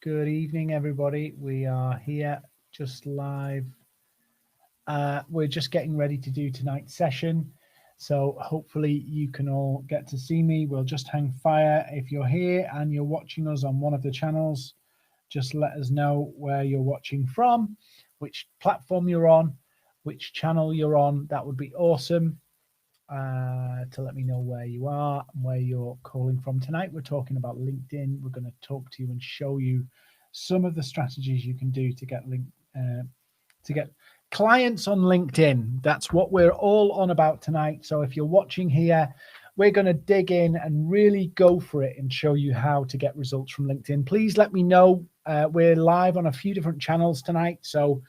Good evening, everybody. We are here just live. We're just getting ready to do tonight's session. So hopefully you can all get to see me. We'll just hang fire. If you're here and you're watching us on one of the channels, just let us know where you're watching from, which platform you're on, which channel you're on. That would be awesome to let me know where you are and where you're calling from. Tonight we're talking about LinkedIn. We're going to talk to you and show you some of the strategies you can do to get clients on LinkedIn. That's what we're all on about tonight. So if you're watching here, we're going to dig in and really go for it and show you how to get results from LinkedIn. Please let me know. We're live on a few different channels tonight. So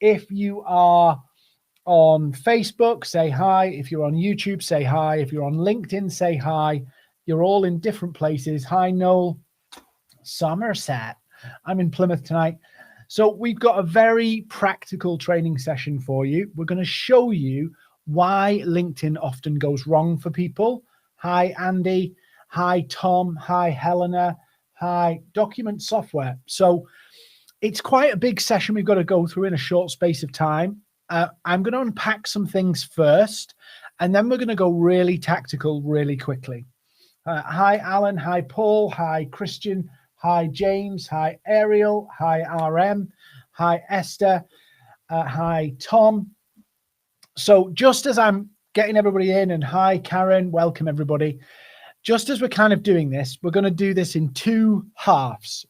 if you are on Facebook, say hi. If you're on YouTube, say hi. If you're on LinkedIn, say hi. You're all in different places. Hi, Noel. Somerset. I'm in Plymouth tonight. So we've got a very practical training session for you. We're going to show you why LinkedIn often goes wrong for people. Hi, Andy. Hi, Tom. Hi, Helena. Hi, Document Software. So it's quite a big session we've got to go through in a short space of time. I'm going to unpack some things first, and then we're going to go really tactical really quickly. Hi, Alan. Hi, Paul. Hi, Christian. Hi, James. Hi, Ariel. Hi, RM. Hi, Esther. Hi, Tom. So just as I'm getting everybody in, and hi, Karen, welcome everybody. Just as we're kind of doing this, we're going to do this in two halves.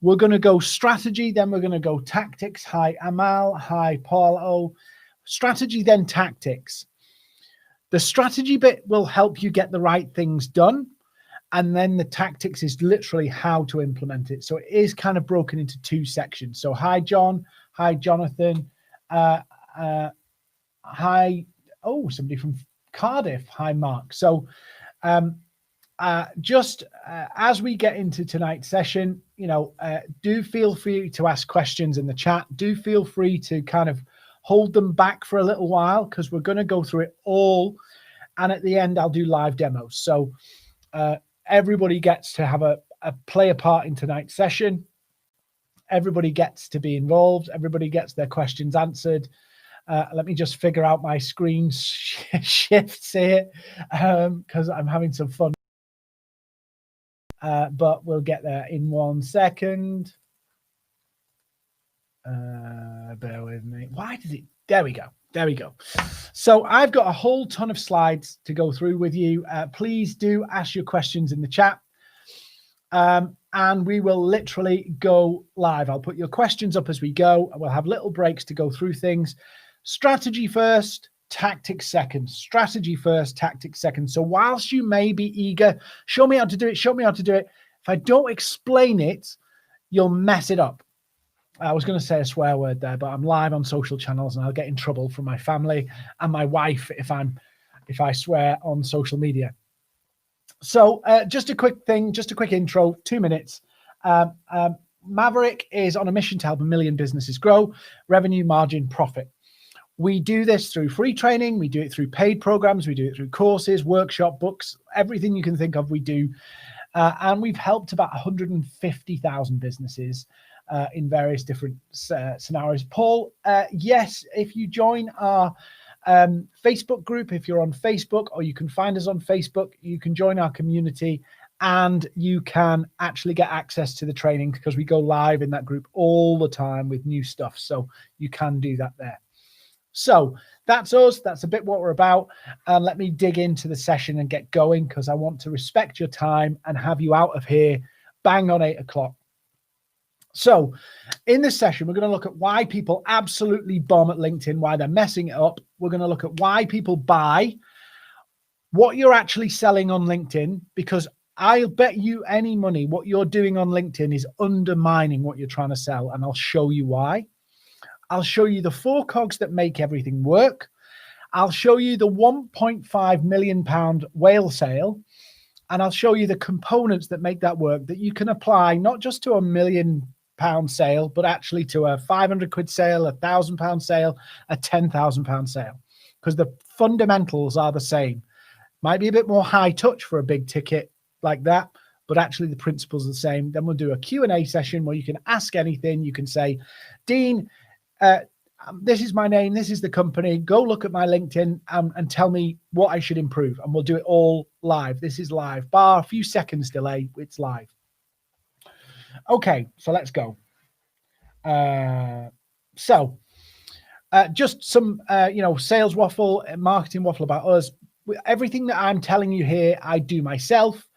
We're going to go strategy, then we're going to go tactics. Hi, Amal. Hi, Paulo. Strategy, then tactics. The strategy bit will help you get the right things done. And then the tactics is literally how to implement it. So it is kind of broken into two sections. So hi, John. Hi, Jonathan. Hi. Oh, somebody from Cardiff. Hi, Mark. So as we get into tonight's session, do feel free to ask questions in the chat. Do feel free to kind of hold them back for a little while, because we're going to go through it all. And at the end, I'll do live demos. So everybody gets to have play a part in tonight's session. Everybody gets to be involved. Everybody gets their questions answered. Let me just figure out my screen shifts here, because I'm having some fun. But we'll get there in 1 second. Bear with me. Why did it? There we go. There we go. So I've got a whole ton of slides to go through with you. Please do ask your questions in the chat. And we will literally go live. I'll put your questions up as we go. We'll have little breaks to go through things. Strategy first, tactics second. Strategy first, tactics second. So whilst you may be eager, show me how to do it, show me how to do it. If I don't explain it, you'll mess it up. I was going to say a swear word there, but I'm live on social channels and I'll get in trouble from my family and my wife if I swear on social media. So just a quick thing, just a quick intro, 2 minutes. Maverick is on a mission to help 1 million businesses grow, revenue, margin, profit. We do this through free training. We do it through paid programs. We do it through courses, workshop, books, everything you can think of, we do. And we've helped about 150,000 businesses in various different scenarios. Paul, yes, if you join our Facebook group, if you're on Facebook, or you can find us on Facebook, you can join our community and you can actually get access to the training, because we go live in that group all the time with new stuff. So you can do that there. So that's us. That's a bit what we're about. And let me dig into the session and get going, because I want to respect your time and have you out of here bang on 8 o'clock. So in this session, we're going to look at why people absolutely bomb at LinkedIn, why they're messing it up. We're going to look at why people buy, what you're actually selling on LinkedIn, because I'll bet you any money what you're doing on LinkedIn is undermining what you're trying to sell. And I'll show you why. I'll show you the 4 cogs that make everything work. I'll show you the £1.5 million whale sale. And I'll show you the components that make that work, that you can apply not just to £1 million sale, but actually to a 500 quid sale, a £1,000 sale, a £10,000 sale, because the fundamentals are the same. Might be a bit more high touch for a big ticket like that, but actually the principles are the same. Then we'll do a Q&A session where you can ask anything. You can say, Dean, this is my name, this is the company, go look at my LinkedIn and tell me what I should improve. And we'll do it all live. This is live, bar a few seconds delay, it's live. Okay, so let's go. Just some, sales waffle, marketing waffle about us. Everything that I'm telling you here, I do myself.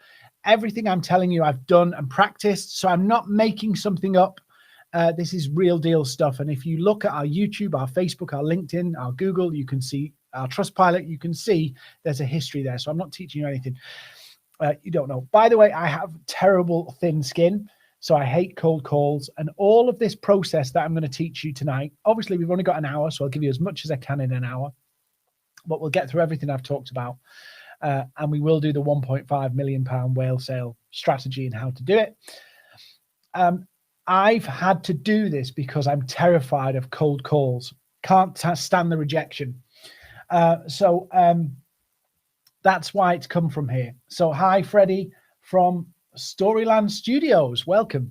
Everything I'm telling you, I've done and practiced. So I'm not making something up. This is real deal stuff. And if you look at our YouTube, our Facebook, our LinkedIn, our Google, you can see our Trustpilot, you can see there's a history there. So I'm not teaching you anything you don't know. By the way, I have terrible thin skin. So I hate cold calls, and all of this process that I'm going to teach you tonight. Obviously, we've only got an hour, so I'll give you as much as I can in an hour, but we'll get through everything I've talked about. And we will do the £1.5 million whale sale strategy and how to do it. I've had to do this because I'm terrified of cold calls. Can't stand the rejection. So that's why it's come from here. So hi, Freddie from Storyland Studios, welcome.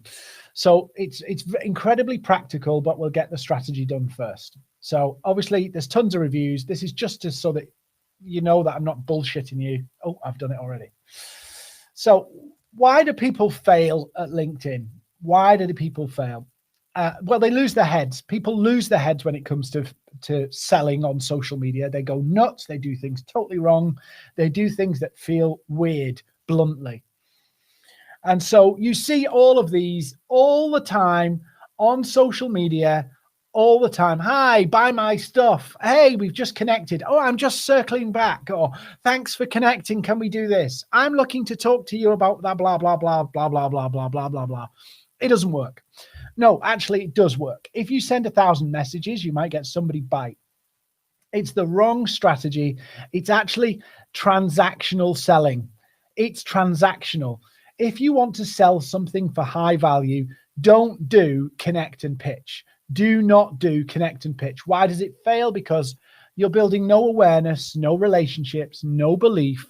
So it's incredibly practical, but we'll get the strategy done first. So obviously there's tons of reviews. This is just so that you know that I'm not bullshitting you. Oh, I've done it already. So why do people fail at LinkedIn? Why do the people fail? Well, they lose their heads. People lose their heads when it comes to selling on social media. They go nuts. They do things totally wrong. They do things that feel weird, bluntly. And so you see all of these all the time on social media, all the time. Hi, buy my stuff. Hey, we've just connected. Oh, I'm just circling back. Or thanks for connecting. Can we do this? I'm looking to talk to you about that, blah, blah, blah, blah, blah, blah, blah, blah, blah, blah. It doesn't work. No, actually, it does work. If you send 1,000 messages, you might get somebody bite. It's the wrong strategy. It's actually transactional selling. It's transactional. If you want to sell something for high value, don't do connect and pitch. Do not do connect and pitch. Why does it fail? Because you're building no awareness, no relationships, no belief.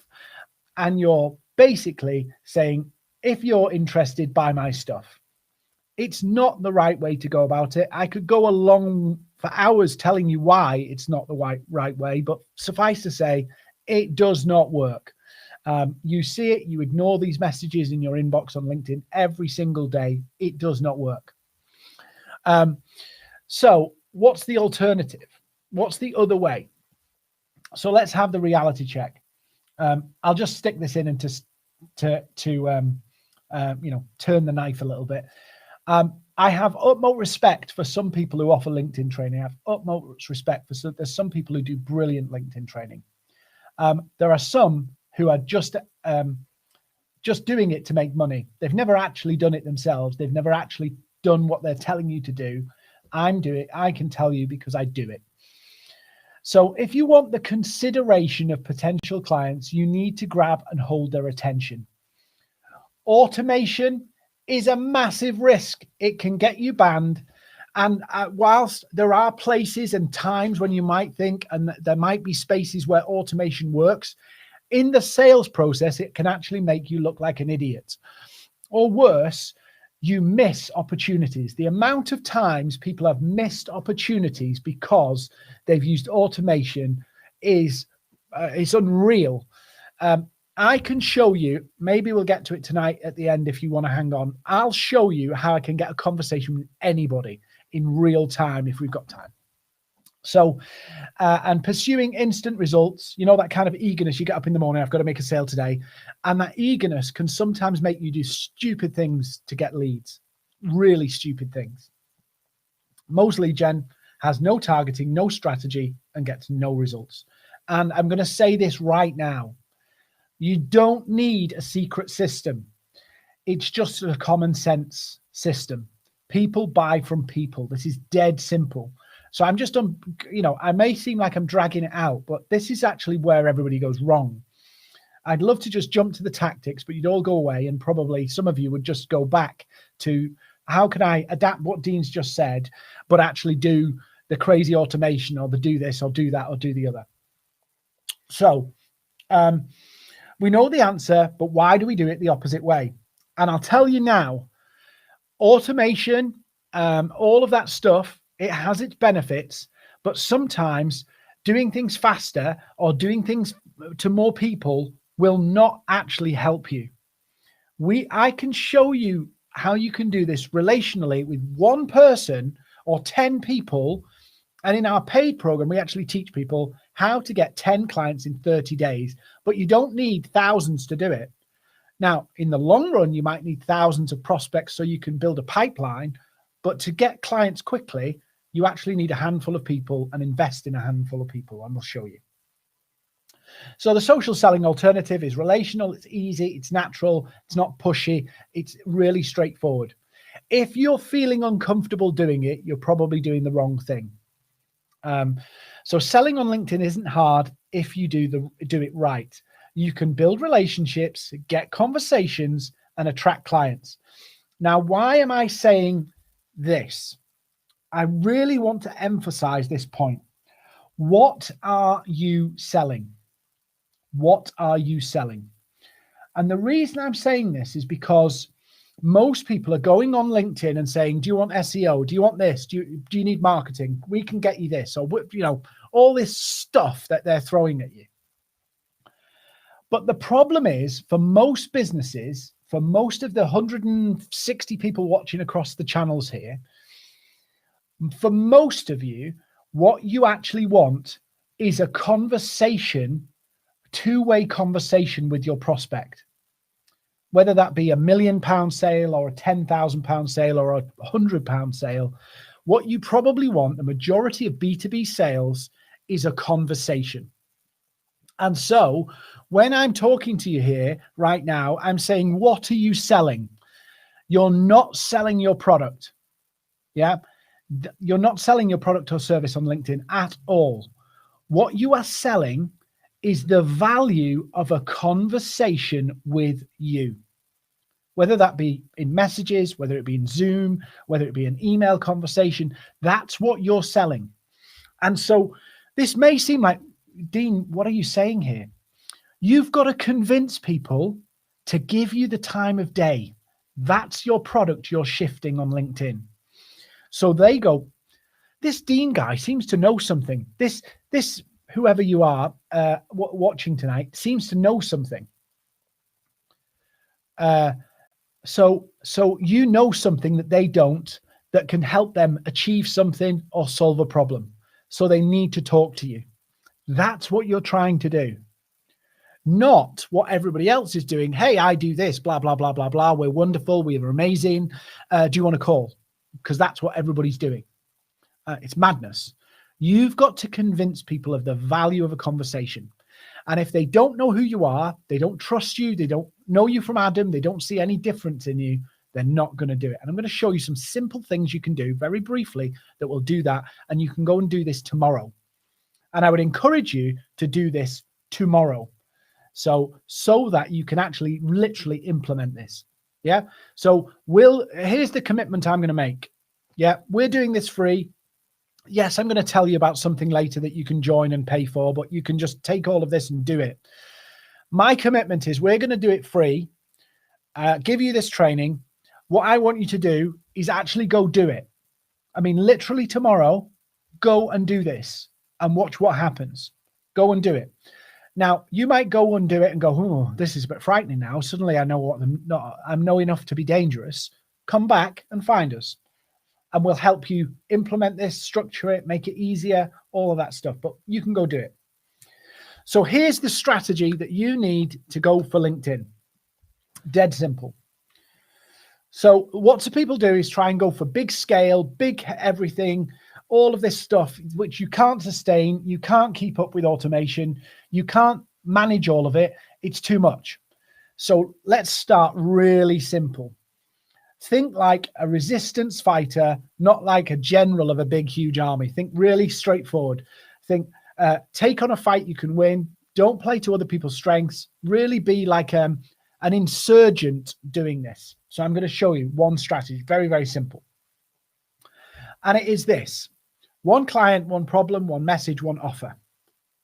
And you're basically saying, if you're interested, buy my stuff. It's not the right way to go about it. I could go along for hours telling you why it's not the right way, but suffice to say, it does not work. You see it, you ignore these messages in your inbox on LinkedIn every single day. It does not work. So what's the alternative? What's the other way? So let's have the reality check. I'll just stick this in and to turn the knife a little bit. I have utmost respect for some people who offer LinkedIn training. I have utmost respect for there's some people who do brilliant LinkedIn training. There are some who are just doing it to make money. They've never actually done it themselves. They've never actually done what they're telling you to do. I'm doing it. I can tell you because I do it. So if you want the consideration of potential clients, you need to grab and hold their attention. Automation is a massive risk. It can get you banned. And whilst there are places and times when you might think, and there might be spaces where automation works, in the sales process, it can actually make you look like an idiot. Or worse, you miss opportunities. The amount of times people have missed opportunities because they've used automation is unreal. I can show you, maybe we'll get to it tonight at the end if you want to hang on. I'll show you how I can get a conversation with anybody in real time if we've got time. So, and pursuing instant results, you know, that kind of eagerness, you get up in the morning, I've got to make a sale today. And that eagerness can sometimes make you do stupid things to get leads, really stupid things. Most lead gen has no targeting, no strategy, and gets no results. And I'm going to say this right now. You don't need a secret system. It's just a common sense system. People buy from people. This is dead simple. So I'm just I may seem like I'm dragging it out, but this is actually where everybody goes wrong. I'd love to just jump to the tactics, but you'd all go away and probably some of you would just go back to how can I adapt what Dean's just said, but actually do the crazy automation or the do this or do that or do the other. So we know the answer, but why do we do it the opposite way? And I'll tell you now, automation, all of that stuff, it has its benefits, but sometimes doing things faster or doing things to more people will not actually help you. I can show you how you can do this relationally with one person or 10 people. And in our paid program, we actually teach people how to get 10 clients in 30 days, but you don't need thousands to do it. Now, in the long run, you might need thousands of prospects so you can build a pipeline, but to get clients quickly, you actually need a handful of people and invest in a handful of people, and we'll show you. So the social selling alternative is relational, it's easy, it's natural, it's not pushy, it's really straightforward. If you're feeling uncomfortable doing it, you're probably doing the wrong thing. So selling on LinkedIn isn't hard if you do it right. You can build relationships, get conversations, and attract clients. Now, why am I saying this? I really want to emphasize this point. What are you selling? What are you selling? And the reason I'm saying this is because most people are going on LinkedIn and saying, do you want SEO? Do you want this? Do you need marketing? We can get you this, or, you know, all this stuff that they're throwing at you. But the problem is, for most businesses, for most of the 160 people watching across the channels here, for most of you, what you actually want is a conversation, two-way conversation with your prospect. Whether that be £1 million sale or a £10,000 sale or a £100 sale, what you probably want, the majority of B2B sales, is a conversation. And so when I'm talking to you here right now, I'm saying, what are you selling? You're not selling your product. Yeah. You're not selling your product or service on LinkedIn at all. What you are selling is the value of a conversation with you. Whether that be in messages, whether it be in Zoom, whether it be an email conversation, that's what you're selling. And so this may seem like, Dean, what are you saying here? You've got to convince people to give you the time of day. That's your product you're shifting on LinkedIn. So they go, this Dean guy seems to know something. This whoever you are watching tonight seems to know something. So you know something that they don't, that can help them achieve something or solve a problem. So they need to talk to you. That's what you're trying to do. Not what everybody else is doing. Hey, I do this, blah, blah, blah, blah, blah. We're wonderful. We're amazing. Do you want to call? Because that's what everybody's doing. It's madness. You've got to convince people of the value of a conversation. And if they don't know who you are, they don't trust you, they don't know you from Adam, they don't see any difference in you, they're not going to do it. And I'm going to show you some simple things you can do very briefly that will do that. And you can go and do this tomorrow. And I would encourage you to do this tomorrow. So that you can actually literally implement this. Yeah. So here's the commitment I'm going to make. Yeah. We're doing this free. Yes, I'm going to tell you about something later that you can join and pay for, but you can just take all of this and do it. My commitment is we're going to do it free, give you this training. What I want you to do is actually go do it. I mean, literally tomorrow, go and do this and watch what happens. Go and do it. Now, you might go and do it and go, oh, this is a bit frightening now. Suddenly I know I know enough to be dangerous. Come back and find us. And we'll help you implement this, structure it, make it easier, all of that stuff. But you can go do it. So here's the strategy that you need to go for LinkedIn. Dead simple. So what do people do is try and go for big scale, big everything, all of this stuff, which you can't sustain. You can't keep up with automation. You can't manage all of it. It's too much. So let's start really simple. Think like a resistance fighter, not like a general of a big, huge army. Think really straightforward. Think, take on a fight you can win. Don't play to other people's strengths. Really be like an insurgent doing this. So I'm going to show you one strategy, very, very simple. And it is this: one client, one problem, one message, one offer.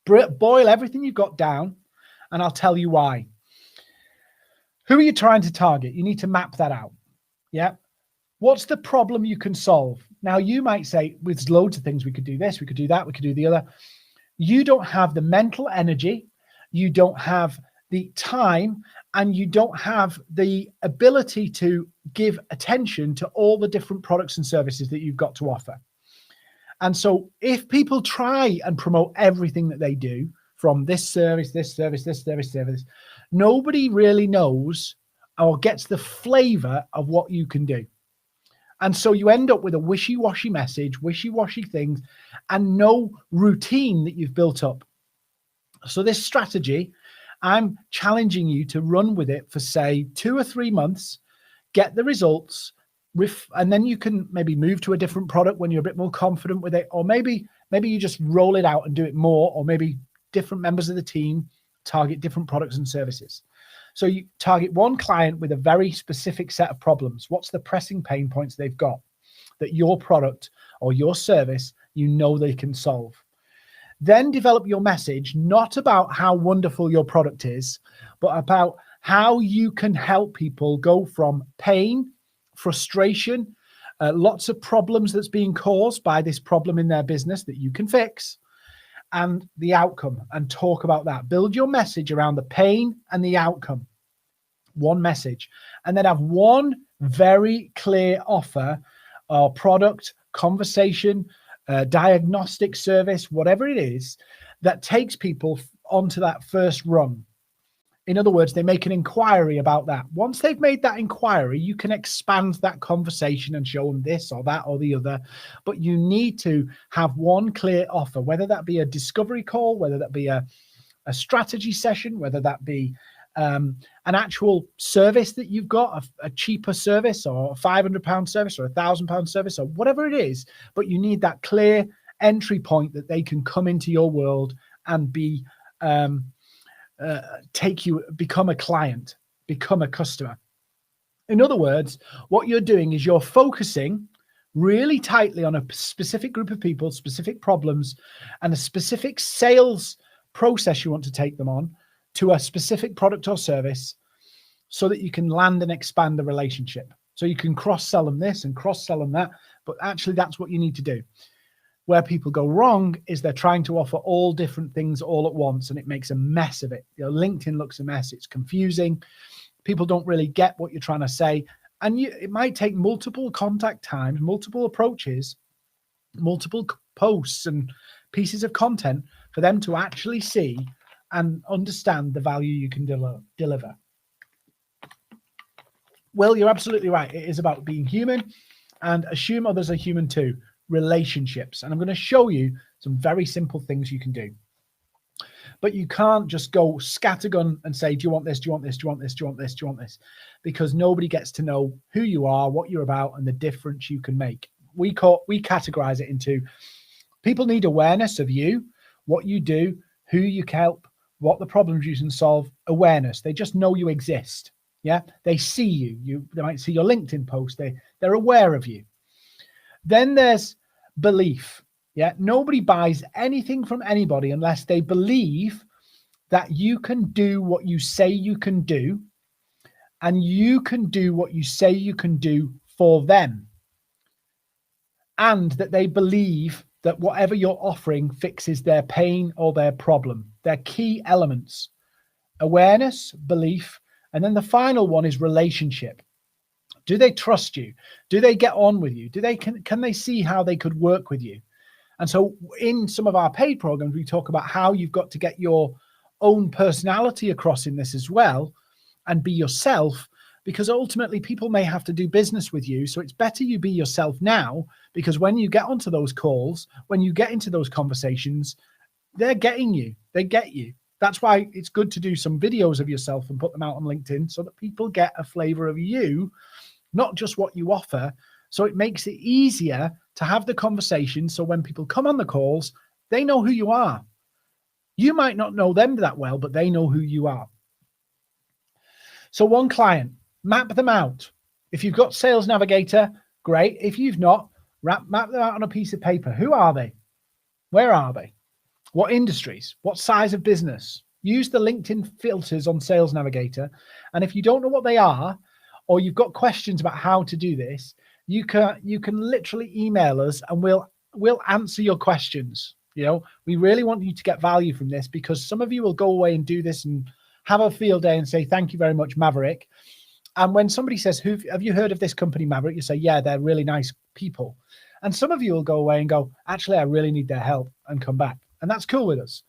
Boil everything you've got down, and I'll tell you why. Who are you trying to target? You need to map that out. Yeah. What's the problem you can solve? Now, you might say, with loads of things, we could do this, we could do that, we could do the other. You don't have the mental energy, you don't have the time, and you don't have the ability to give attention to all the different products and services that you've got to offer. And so if people try and promote everything that they do, from this service, this service, this service, nobody really knows or gets the flavor of what you can do. And so you end up with a wishy-washy message, wishy-washy things, and no routine that you've built up. So this strategy, I'm challenging you to run with it for, say, 2 or 3 months, get the results, and then you can maybe move to a different product when you're a bit more confident with it, or maybe you just roll it out and do it more, or maybe different members of the team target different products and services. So you target one client with a very specific set of problems. What's the pressing pain points they've got that your product or your service, you know, they can solve? Then develop your message, not about how wonderful your product is, but about how you can help people go from pain, frustration, lots of problems that's being caused by this problem in their business that you can fix, and the outcome, and talk about that. Build your message around the pain and the outcome. One message, and then have one very clear offer or product, conversation, diagnostic service, whatever it is, that takes people onto that first rung. In other words, they make an inquiry about that. Once they've made that inquiry, you can expand that conversation and show them this or that or the other. But you need to have one clear offer, whether that be a discovery call, whether that be a strategy session, whether that be an actual service that you've got, a cheaper service or a £500 service or £1,000 service or whatever it is. But you need that clear entry point that they can come into your world and be become a client, become a customer. In other words, what you're doing is you're focusing really tightly on a specific group of people, specific problems, and a specific sales process you want to take them on to a specific product or service, so that you can land and expand the relationship. So you can cross-sell them this and cross-sell them that, but actually that's what you need to do. Where people go wrong is they're trying to offer all different things all at once, and it makes a mess of it. You know, LinkedIn looks a mess. It's confusing. People don't really get what you're trying to say. And it might take multiple contact times, multiple approaches, multiple posts and pieces of content for them to actually see and understand the value you can deliver. Well, you're absolutely right. It is about being human, and assume others are human too. Relationships. And I'm going to show you some very simple things you can do. But you can't just go scattergun and say, do you want this? Do you want this? Do you want this? Do you want this? Do you want this? Because nobody gets to know who you are, what you're about, and the difference you can make. We categorize it into people need awareness of you, what you do, who you help, what the problems you can solve. Awareness. They just know you exist. Yeah. They see you. They might see your LinkedIn post. They're aware of you. Then there's belief. Yeah, nobody buys anything from anybody unless they believe that you can do what you say you can do, and you can do what you say you can do for them, and that they believe that whatever you're offering fixes their pain or their problem. They're key elements: awareness, belief, and then the final one is relationship. Do they trust you? Do they get on with you? Can they see how they could work with you? And so in some of our paid programs, we talk about how you've got to get your own personality across in this as well, and be yourself, because ultimately people may have to do business with you. So it's better you be yourself now, because when you get onto those calls, when you get into those conversations, they're getting you. They get you. That's why it's good to do some videos of yourself and put them out on LinkedIn so that people get a flavor of you, not just what you offer. So it makes it easier to have the conversation. So when people come on the calls, they know who you are. You might not know them that well, but they know who you are. So one client, map them out. If you've got Sales Navigator, great. If you've not, map them out on a piece of paper. Who are they? Where are they? What industries? What size of business? use the LinkedIn filters on Sales Navigator. And if you don't know what they are, or you've got questions about how to do this, you can literally email us and we'll answer your questions. You know, we really want you to get value from this, because some of you will go away and do this and have a field day and say, thank you very much, Maverick. And when somebody says, have you heard of this company, Maverick? You say, yeah, they're really nice people. And some of you will go away and go, actually, I really need their help, and come back. And that's cool with us.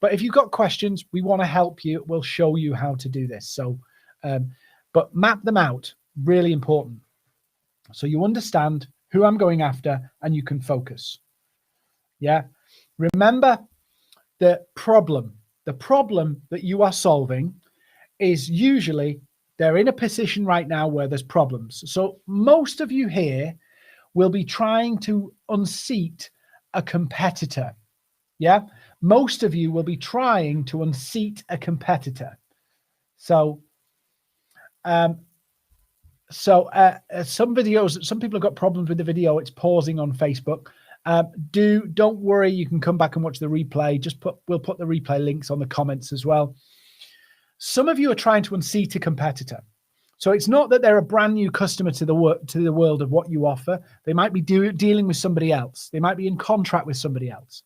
But if you've got questions, we want to help you. We'll show you how to do this. So, but map them out, really important. So you understand who I'm going after and you can focus. Yeah. Remember the problem that you are solving is usually they're in a position right now where there's problems. So most of you here will be trying to unseat a competitor. Yeah. Most of you will be trying to unseat a competitor. So, some videos, some people have got problems with the video. It's pausing on Facebook. Don't worry. You can come back and watch the replay. We'll put the replay links on the comments as well. Some of you are trying to unseat a competitor. So it's not that they're a brand new customer to the world of what you offer. They might be dealing with somebody else. They might be in contract with somebody else.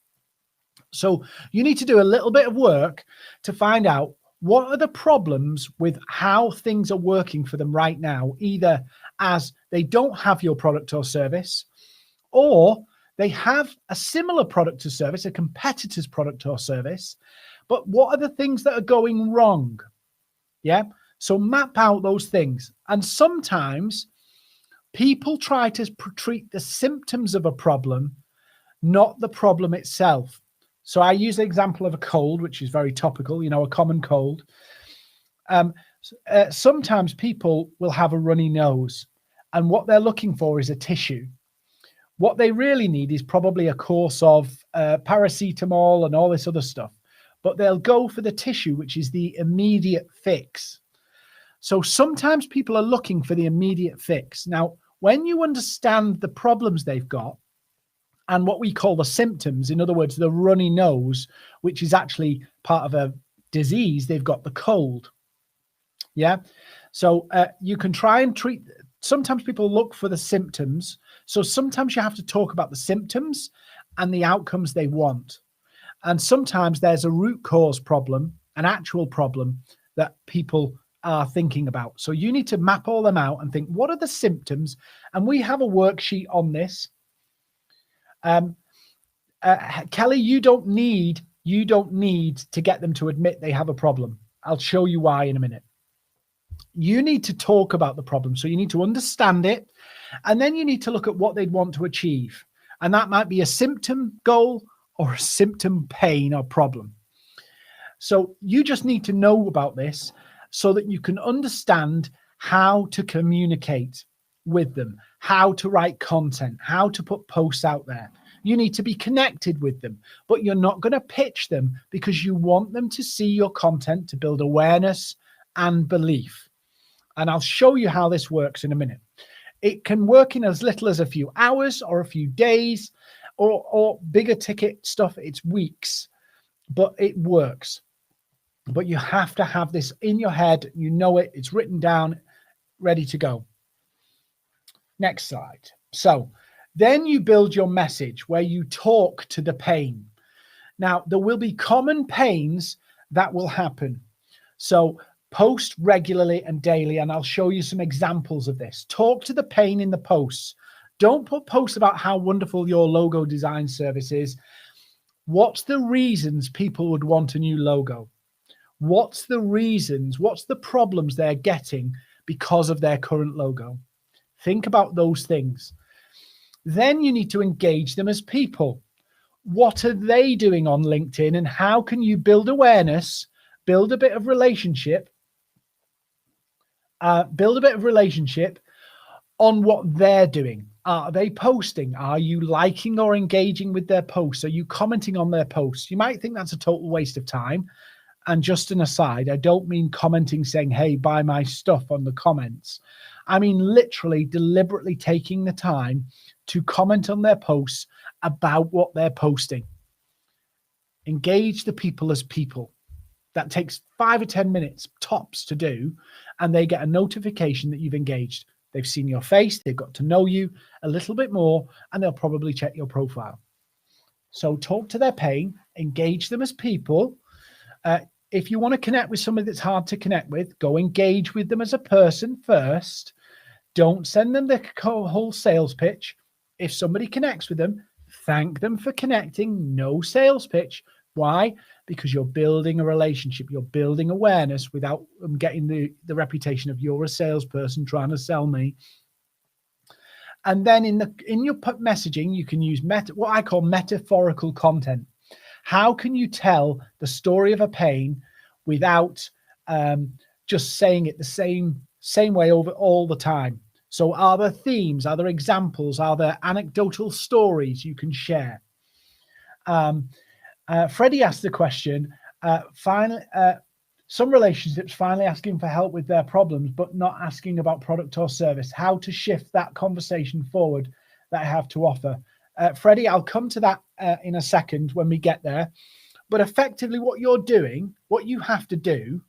So you need to do a little bit of work to find out what are the problems with how things are working for them right now, either as they don't have your product or service, or they have a similar product or service, a competitor's product or service, but what are the things that are going wrong? Yeah. So map out those things. And sometimes people try to treat the symptoms of a problem, not the problem itself. So I use the example of a cold, which is very topical, you know, a common cold. Sometimes people will have a runny nose, and what they're looking for is a tissue. What they really need is probably a course of paracetamol and all this other stuff, but they'll go for the tissue, which is the immediate fix. So sometimes people are looking for the immediate fix. Now, when you understand the problems they've got, and what we call the symptoms, in other words, the runny nose, which is actually part of a disease, they've got the cold. Yeah. So you can try and treat, sometimes people look for the symptoms. So sometimes you have to talk about the symptoms and the outcomes they want. And sometimes there's a root cause problem, an actual problem that people are thinking about. So you need to map all them out and think, what are the symptoms? And we have a worksheet on this. Kelly, you don't need to get them to admit they have a problem. I'll show you why in a minute. You need to talk about the problem. So you need to understand it. And then you need to look at what they'd want to achieve. And that might be a symptom goal or a symptom pain or problem. So you just need to know about this so that you can understand how to communicate with them, how to write content, how to put posts out there. You need to be connected with them, but you're not going to pitch them because you want them to see your content to build awareness and belief. And I'll show you how this works in a minute. It can work in as little as a few hours or a few days, or bigger ticket stuff, it's weeks, but it works. But you have to have this in your head. You know it, it's written down, ready to go. Next slide. So then you build your message where you talk to the pain. Now, there will be common pains that will happen. So post regularly and daily, and I'll show you some examples of this. Talk to the pain in the posts. Don't put posts about how wonderful your logo design service is. What's the reasons people would want a new logo? What's the reasons? What's the problems they're getting because of their current logo? Think about those things. Then you need to engage them as people. What are they doing on LinkedIn, and how can you build awareness, build a bit of relationship, on what they're doing? Are they posting? Are you liking or engaging with their posts? Are you commenting on their posts? You might think that's a total waste of time. And just an aside, I don't mean commenting saying, hey, buy my stuff on the comments. I mean, literally, deliberately taking the time to comment on their posts about what they're posting. Engage the people as people. That takes 5 or 10 minutes tops to do, and they get a notification that you've engaged. They've seen your face, they've got to know you a little bit more, and they'll probably check your profile. So talk to their pain, engage them as people. If you want to connect with somebody that's hard to connect with, go engage with them as a person first. Don't send them the whole sales pitch. If somebody connects with them, thank them for connecting. No sales pitch. Why? Because you're building a relationship. You're building awareness without them getting the reputation of you're a salesperson trying to sell me. And then in your messaging, you can use what I call metaphorical content. How can you tell the story of a pain without just saying it the same way over all the time? So are there themes? Are there examples? Are there anecdotal stories you can share? Freddie asked the question, some relationships finally asking for help with their problems, but not asking about product or service. How to shift that conversation forward that I have to offer. Freddie, I'll come to that in a second when we get there. But effectively what you're doing, what you have to do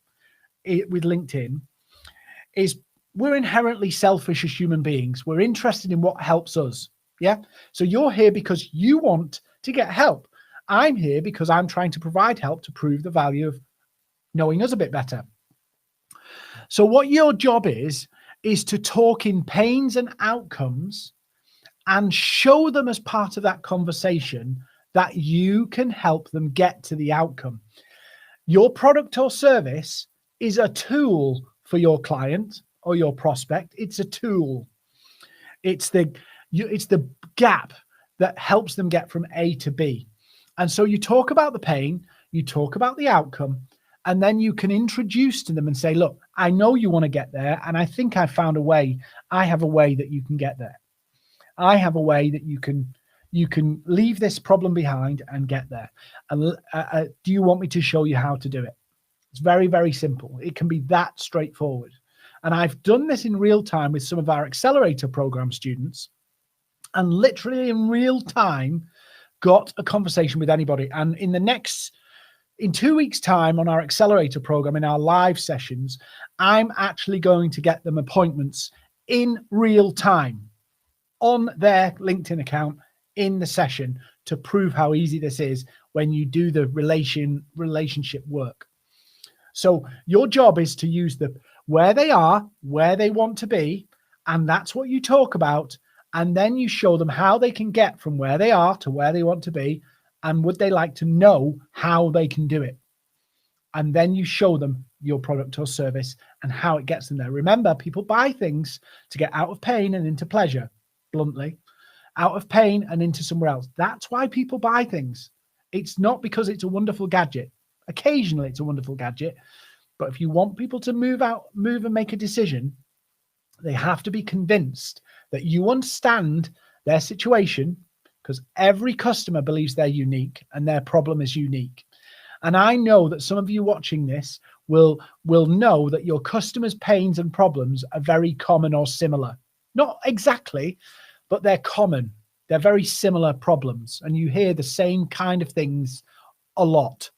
with LinkedIn is we're inherently selfish as human beings. We're interested in what helps us. Yeah. So you're here because you want to get help. I'm here because I'm trying to provide help to prove the value of knowing us a bit better. So what your job is to talk in pains and outcomes and show them as part of that conversation that you can help them get to the outcome. Your product or service is a tool for your client or your prospect. It's a tool. It's the gap that helps them get from A to B. And so you talk about the pain, you talk about the outcome, and then you can introduce to them and say, look, I know you want to get there, and I think I found a way. I have a way that you can get there. I have a way that you can leave this problem behind and get there. And do you want me to show you how to do it? It's very, very simple. It can be that straightforward. And I've done this in real time with some of our accelerator program students, and literally in real time got a conversation with anybody. And in 2 weeks' time on our accelerator program, in our live sessions, I'm actually going to get them appointments in real time on their LinkedIn account in the session to prove how easy this is when you do the relationship work. So your job is to use where they are, where they want to be, and that's what you talk about. And then you show them how they can get from where they are to where they want to be, and would they like to know how they can do it. And then you show them your product or service and how it gets them there. Remember, people buy things to get out of pain and into pleasure, bluntly, out of pain and into somewhere else. That's why people buy things. It's not because it's a wonderful gadget. Occasionally it's a wonderful gadget, but if you want people to move and make a decision, they have to be convinced that you understand their situation, because every customer believes they're unique and their problem is unique. And I know that some of you watching this will know that your customers' pains and problems are very common or similar. Not exactly, but they're common. They're very similar problems, and you hear the same kind of things a lot.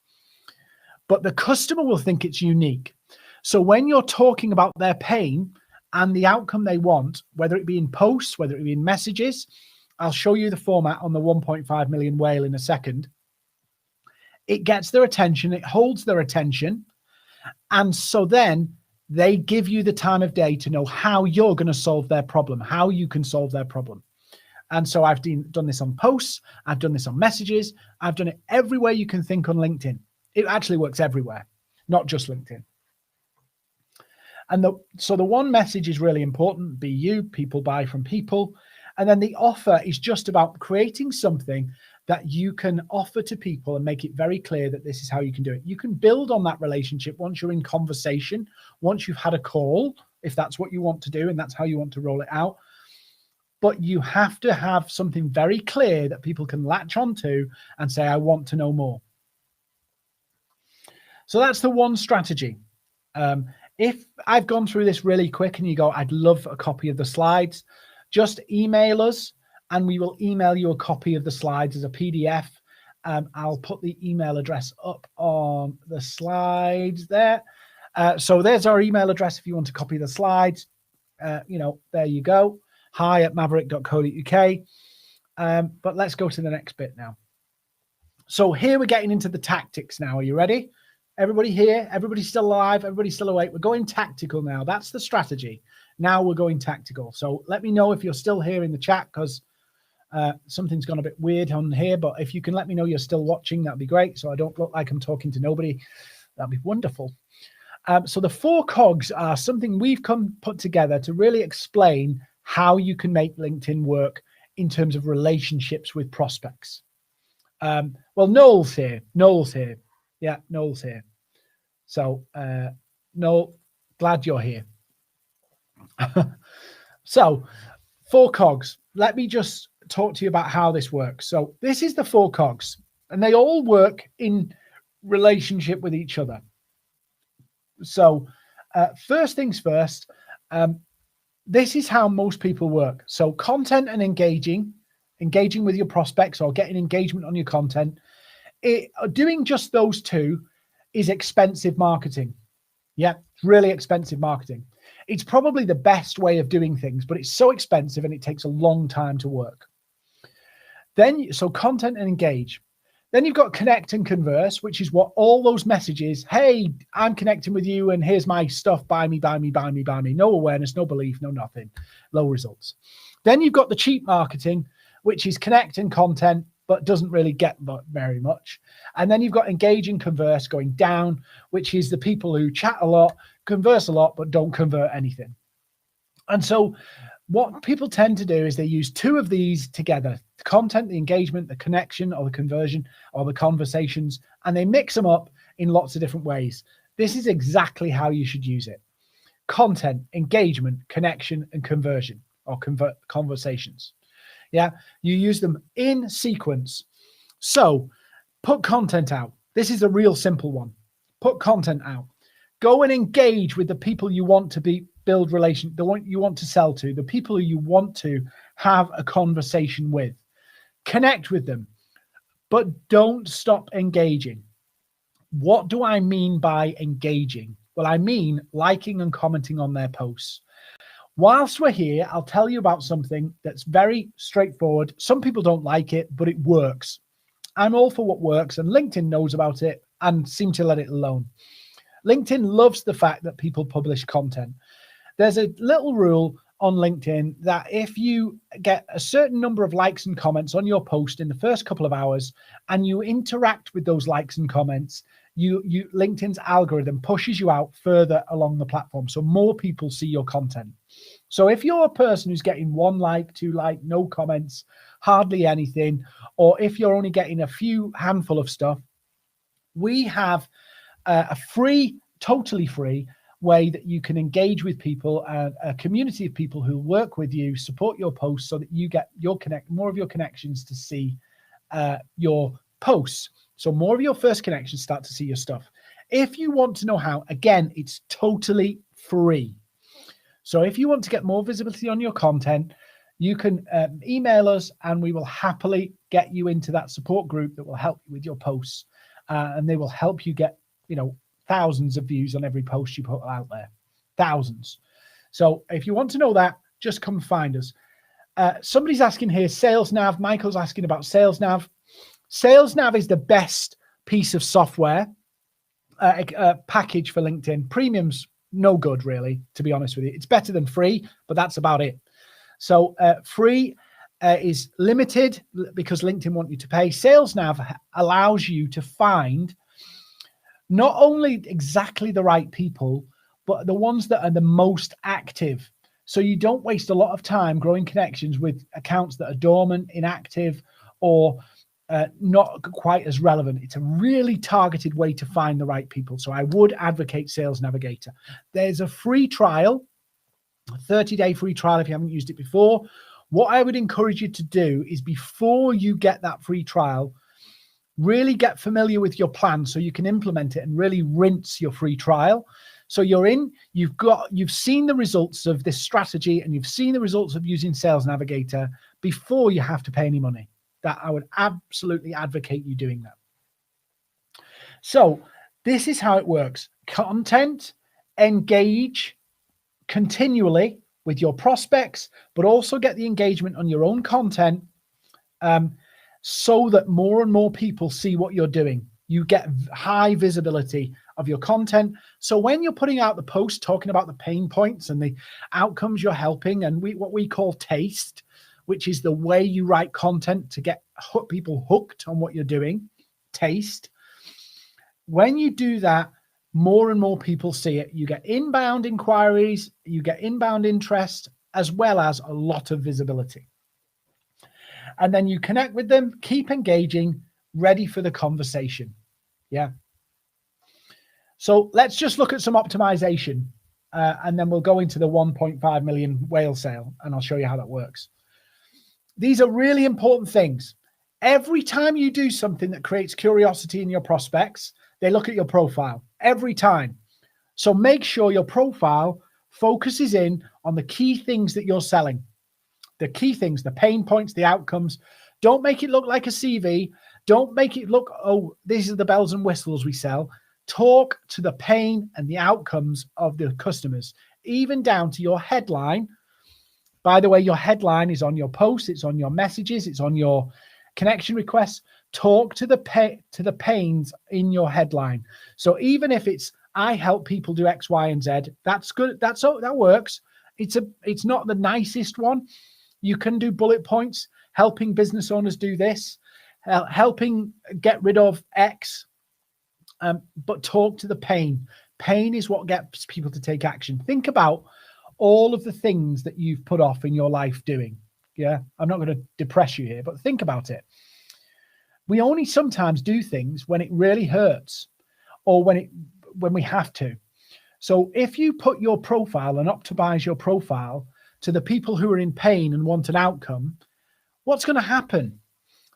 But the customer will think it's unique. So when you're talking about their pain and the outcome they want, whether it be in posts, whether it be in messages, I'll show you the format on the 1.5 million whale in a second. It gets their attention, it holds their attention. And so then they give you the time of day to know how you're going to solve their problem, how you can solve their problem. And so I've done this on posts, I've done this on messages, I've done it everywhere you can think on LinkedIn. It actually works everywhere, not just LinkedIn. And so the one message is really important: be you, people buy from people. And then the offer is just about creating something that you can offer to people and make it very clear that this is how you can do it. You can build on that relationship once you're in conversation, once you've had a call, if that's what you want to do and that's how you want to roll it out. But you have to have something very clear that people can latch onto and say, I want to know more. So that's the one strategy. If I've gone through this really quick and you go, I'd love a copy of the slides, just email us and we will email you a copy of the slides as a PDF. I'll put the email address up on the slides there. So there's our email address if you want to copy the slides. There you go. hi@maverick.co.uk. But let's go to the next bit now. So here we're getting into the tactics now. Are you ready? Everybody here? Everybody still alive? Everybody still awake? We're going tactical now. That's the strategy. Now we're going tactical. So let me know if you're still here in the chat, because something's gone a bit weird on here. But if you can let me know you're still watching, that'd be great. So I don't look like I'm talking to nobody. That'd be wonderful. So the 4 cogs are something we've put together to really explain how you can make LinkedIn work in terms of relationships with prospects. Well, Noel's here. Yeah, Noel's here. So, Noel, glad you're here. So, 4 cogs. Let me just talk to you about how this works. So, this is the 4 cogs, and they all work in relationship with each other. So, first things first, this is how most people work. So, content and engaging with your prospects or getting engagement on your content. Doing just those 2 is expensive marketing. Yeah, really expensive marketing. It's probably the best way of doing things, but it's so expensive and it takes a long time to work. So content and engage. Then you've got connect and converse, which is what all those messages, hey, I'm connecting with you and here's my stuff, buy me, buy me, buy me, buy me. No awareness, no belief, no nothing, low results. Then you've got the cheap marketing, which is connect and content, but doesn't really get very much. And then you've got engage and converse going down, which is the people who chat a lot, converse a lot, but don't convert anything. And so what people tend to do is they use 2 of these together, the content, the engagement, the connection or the conversion or the conversations, and they mix them up in lots of different ways. This is exactly how you should use it. Content, engagement, connection, and conversion or conversations. Yeah, you use them in sequence. So put content out. This is a real simple one. Put content out. Go and engage with the people you want to build relation, the one you want to sell to, the people who you want to have a conversation with. Connect with them, but don't stop engaging. What do I mean by engaging? Well, I mean liking and commenting on their posts. Whilst we're here, I'll tell you about something that's very straightforward. Some people don't like it, but it works. I'm all for what works, and LinkedIn knows about it and seem to let it alone. LinkedIn loves the fact that people publish content. There's a little rule on LinkedIn that if you get a certain number of likes and comments on your post in the first couple of hours and you interact with those likes and comments, LinkedIn's algorithm pushes you out further along the platform, so more people see your content. So if you're a person who's getting 1 like, 2 like, no comments, hardly anything, or if you're only getting a handful of stuff, we have a free, totally free way that you can engage with people, a community of people who work with you, support your posts so that you get more of your connections to see your posts. So more of your first connections start to see your stuff. If you want to know how, again, it's totally free. So if you want to get more visibility on your content, you can email us and we will happily get you into that support group that will help you with your posts. And they will help you get, thousands of views on every post you put out there. Thousands. So if you want to know that, just come find us. Somebody's asking here, Sales Nav. Michael's asking about Sales Nav. Sales Nav is the best piece of software package for LinkedIn. Premium's no good, really, to be honest with you. It's better than free, but that's about it. So free is limited because LinkedIn want you to pay. Sales Nav allows you to find not only exactly the right people, but the ones that are the most active. So you don't waste a lot of time growing connections with accounts that are dormant, inactive, or not quite as relevant. It's a really targeted way to find the right people. So I would advocate Sales Navigator. There's a free trial, a 30-day free trial if you haven't used it before. What I would encourage you to do is before you get that free trial, really get familiar with your plan so you can implement it and really rinse your free trial. So you're in, you've seen the results of this strategy and you've seen the results of using Sales Navigator before you have to pay any money. that I would absolutely advocate you doing that. So this is how it works. Content, engage continually with your prospects, but also get the engagement on your own content, so that more and more people see what you're doing. You get high visibility of your content. So when you're putting out the post talking about the pain points and the outcomes you're helping, and what we call taste, which is the way you write content to get people hooked on what you're doing, taste. When you do that, more and more people see it. You get inbound inquiries, you get inbound interest, as well as a lot of visibility. And then you connect with them, keep engaging, ready for the conversation. Yeah. So let's just look at some optimization, and then we'll go into the 1.5 million whale sale, and I'll show you how that works. These are really important things. Every time you do something that creates curiosity in your prospects, they look at your profile every time. So make sure your profile focuses in on the key things that you're selling. The key things, the pain points, the outcomes. Don't make it look like a CV. Don't make it look, oh, these are the bells and whistles we sell. Talk to the pain and the outcomes of the customers, even down to your headline. By the way, your headline is on your posts, it's on your messages, it's on your connection requests. Talk to the pains in your headline. So even if it's, I help people do X, Y, and Z, that's good. That works. It's not the nicest one. You can do bullet points, helping business owners do this, helping get rid of X, but talk to the pain. Pain is what gets people to take action. Think about all of the things that you've put off in your life doing. Yeah, I'm not going to depress you here, but think about it. We only sometimes do things when it really hurts, or when we have to. So if you put your profile and optimize your profile to the people who are in pain and want an outcome, what's going to happen?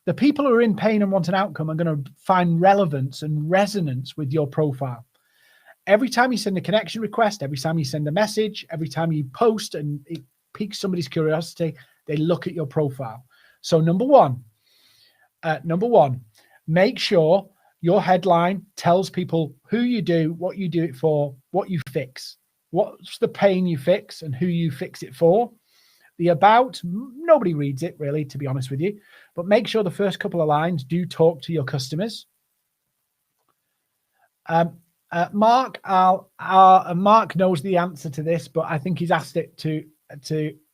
The people who are in pain and want an outcome are going to find relevance and resonance with your profile. Every time you send a connection request, every time you send a message, every time you post and it piques somebody's curiosity, they look at your profile. So number one, make sure your headline tells people who you do, what you do it for, what you fix, what's the pain you fix, and who you fix it for. The about, nobody reads it really, to be honest with you, but make sure the first couple of lines do talk to your customers. Mark knows the answer to this, but I think he's asked it to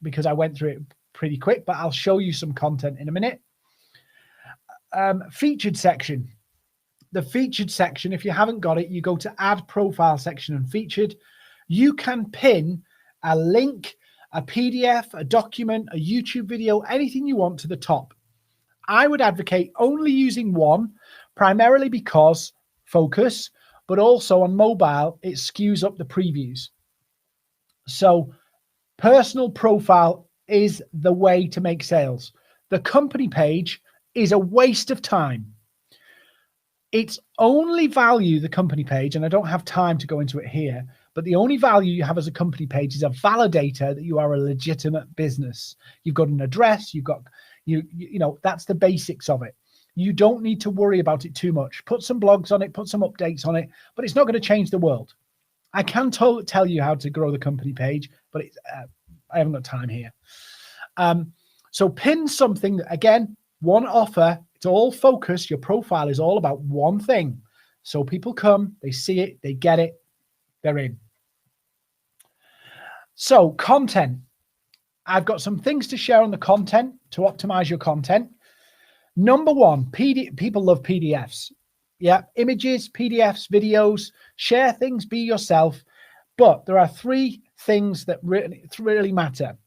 because I went through it pretty quick, but I'll show you some content in a minute. Featured section. The featured section, if you haven't got it, you go to add profile section and featured. You can pin a link, a PDF, a document, a YouTube video, anything you want to the top. I would advocate only using one, primarily because focus, but also on mobile, it skews up the previews. So personal profile is the way to make sales. The company page is a waste of time. It's only value, the company page, and I don't have time to go into it here, but the only value you have as a company page is a validator that you are a legitimate business. You've got an address, you've got, you know, that's the basics of it. You don't need to worry about it too much. Put some blogs on it, put some updates on it, but it's not going to change the world. I can tell you how to grow the company page, but I haven't got time here. So pin something, again, one offer. It's all focused. Your profile is all about one thing. So people come, they see it, they get it, they're in. So content. I've got some things to share on the content to optimize your content. Number one, people love PDFs. Yeah, images, PDFs, videos, share things, be yourself. But there are three things that really matter.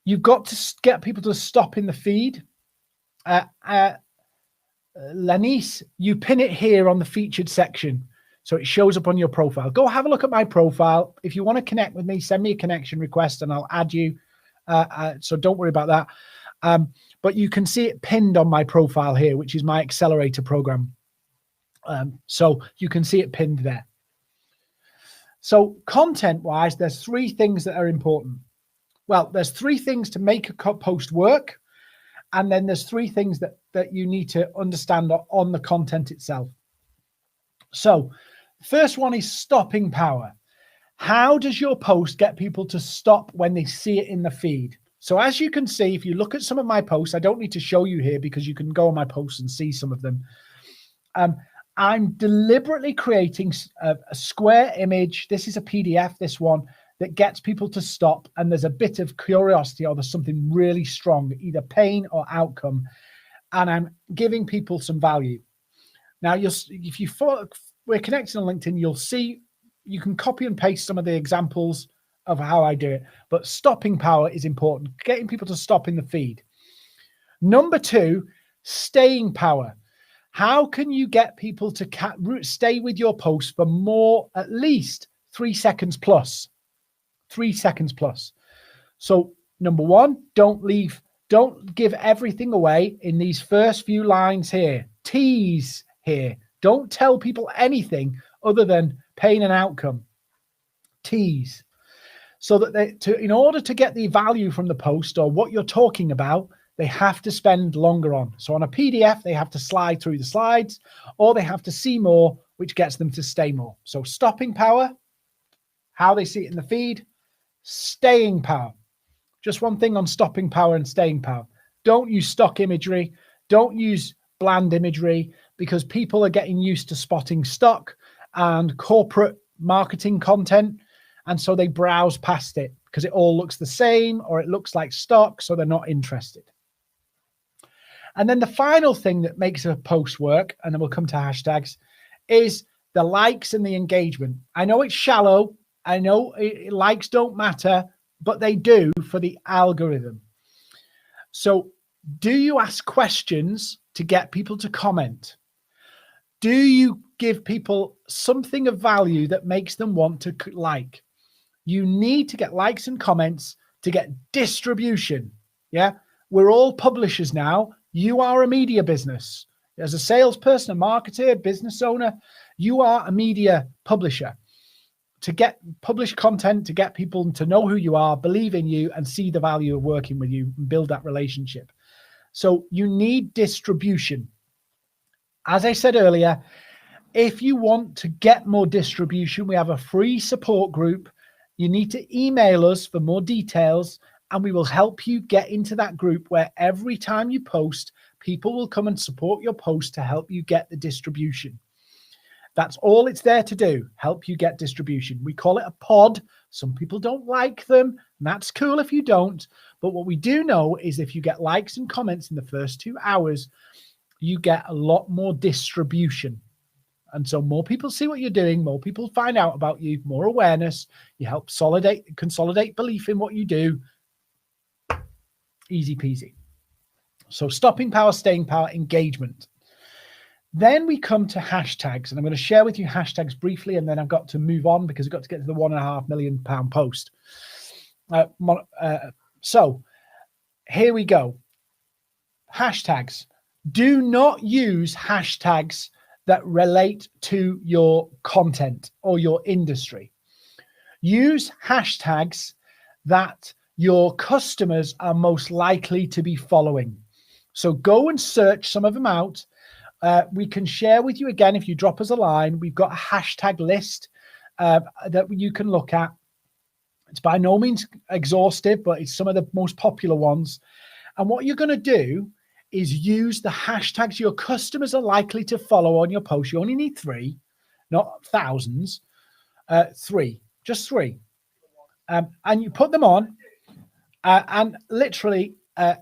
You've got to get people to stop in the feed. Lanice, you pin it here on the featured section. So it shows up on your profile. Go have a look at my profile. If you want to connect with me, send me a connection request and I'll add you. So don't worry about that. But you can see it pinned on my profile here, which is my accelerator program. So you can see it pinned there. So content-wise, there's three things that are important. Well, there's three things to make a post work. And then there's three things that you need to understand on the content itself. So first one is stopping power. How does your post get people to stop when they see it in the feed? So as you can see, if you look at some of my posts, I don't need to show you here because you can go on my posts and see some of them. I'm deliberately creating a square image. This is a PDF, this one, that gets people to stop. And there's a bit of curiosity or there's something really strong, either pain or outcome. And I'm giving people some value. Now, if you follow, we're connected on LinkedIn, you'll see you can copy and paste some of the examples of how I do it. But stopping power is important, getting people to stop in the feed. Number two, staying power. How can you get people to stay with your post for more, at least 3 seconds plus? 3 seconds plus. So number one, don't give everything away in these first few lines here. Tease here. Don't tell people anything other than pain and outcome. Tease. So that in order to get the value from the post or what you're talking about, they have to spend longer on. So on a PDF, they have to slide through the slides or they have to see more, which gets them to stay more. So stopping power, how they see it in the feed, staying power. Just one thing on stopping power and staying power. Don't use stock imagery. Don't use bland imagery because people are getting used to spotting stock and corporate marketing content. And so they browse past it because it all looks the same or it looks like stock. So they're not interested. And then the final thing that makes a post work, and then we'll come to hashtags, is the likes and the engagement. I know it's shallow. I know likes don't matter, but they do for the algorithm. So do you ask questions to get people to comment? Do you give people something of value that makes them want to like? You need to get likes and comments to get distribution. Yeah, we're all publishers now. You are a media business. As a salesperson, a marketer, business owner, you are a media publisher. To get published content, to get people to know who you are, believe in you, and see the value of working with you and build that relationship. So you need distribution. As I said earlier, if you want to get more distribution, we have a free support group. You need to email us for more details, and we will help you get into that group where every time you post, people will come and support your post to help you get the distribution. That's all it's there to do, help you get distribution. We call it a pod. Some people don't like them, and that's cool if you don't. But what we do know is if you get likes and comments in the first 2 hours, you get a lot more distribution. And so more people see what you're doing, more people find out about you, more awareness. You help consolidate belief in what you do. Easy peasy. So stopping power, staying power, engagement. Then we come to hashtags, and I'm going to share with you hashtags briefly, and then I've got to move on because I've got to get to the £1.5 million post. So here we go. Hashtags. Do not use hashtags that relate to your content or your industry. Use hashtags that your customers are most likely to be following. So go and search some of them out. We can share with you again, if you drop us a line, we've got a hashtag list that you can look at. It's by no means exhaustive, but it's some of the most popular ones. And what you're going to do is use the hashtags your customers are likely to follow on your post. You only need 3, not thousands. 3, just 3. And you put them on and literally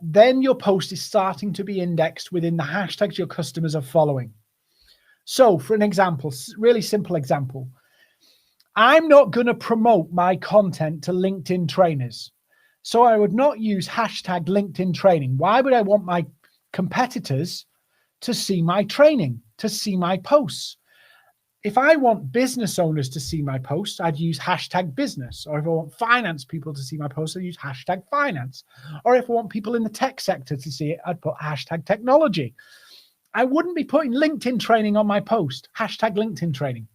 then your post is starting to be indexed within the hashtags your customers are following. So for an example, really simple example, I'm not going to promote my content to LinkedIn trainers. So I would not use hashtag LinkedIn training. Why would I want my competitors to see my training, to see my posts? If I want business owners to see my posts, I'd use hashtag business. Or if I want finance people to see my posts, I'd use hashtag finance. Or if I want people in the tech sector to see it, I'd put hashtag technology. I wouldn't be putting LinkedIn training on my post, hashtag LinkedIn training.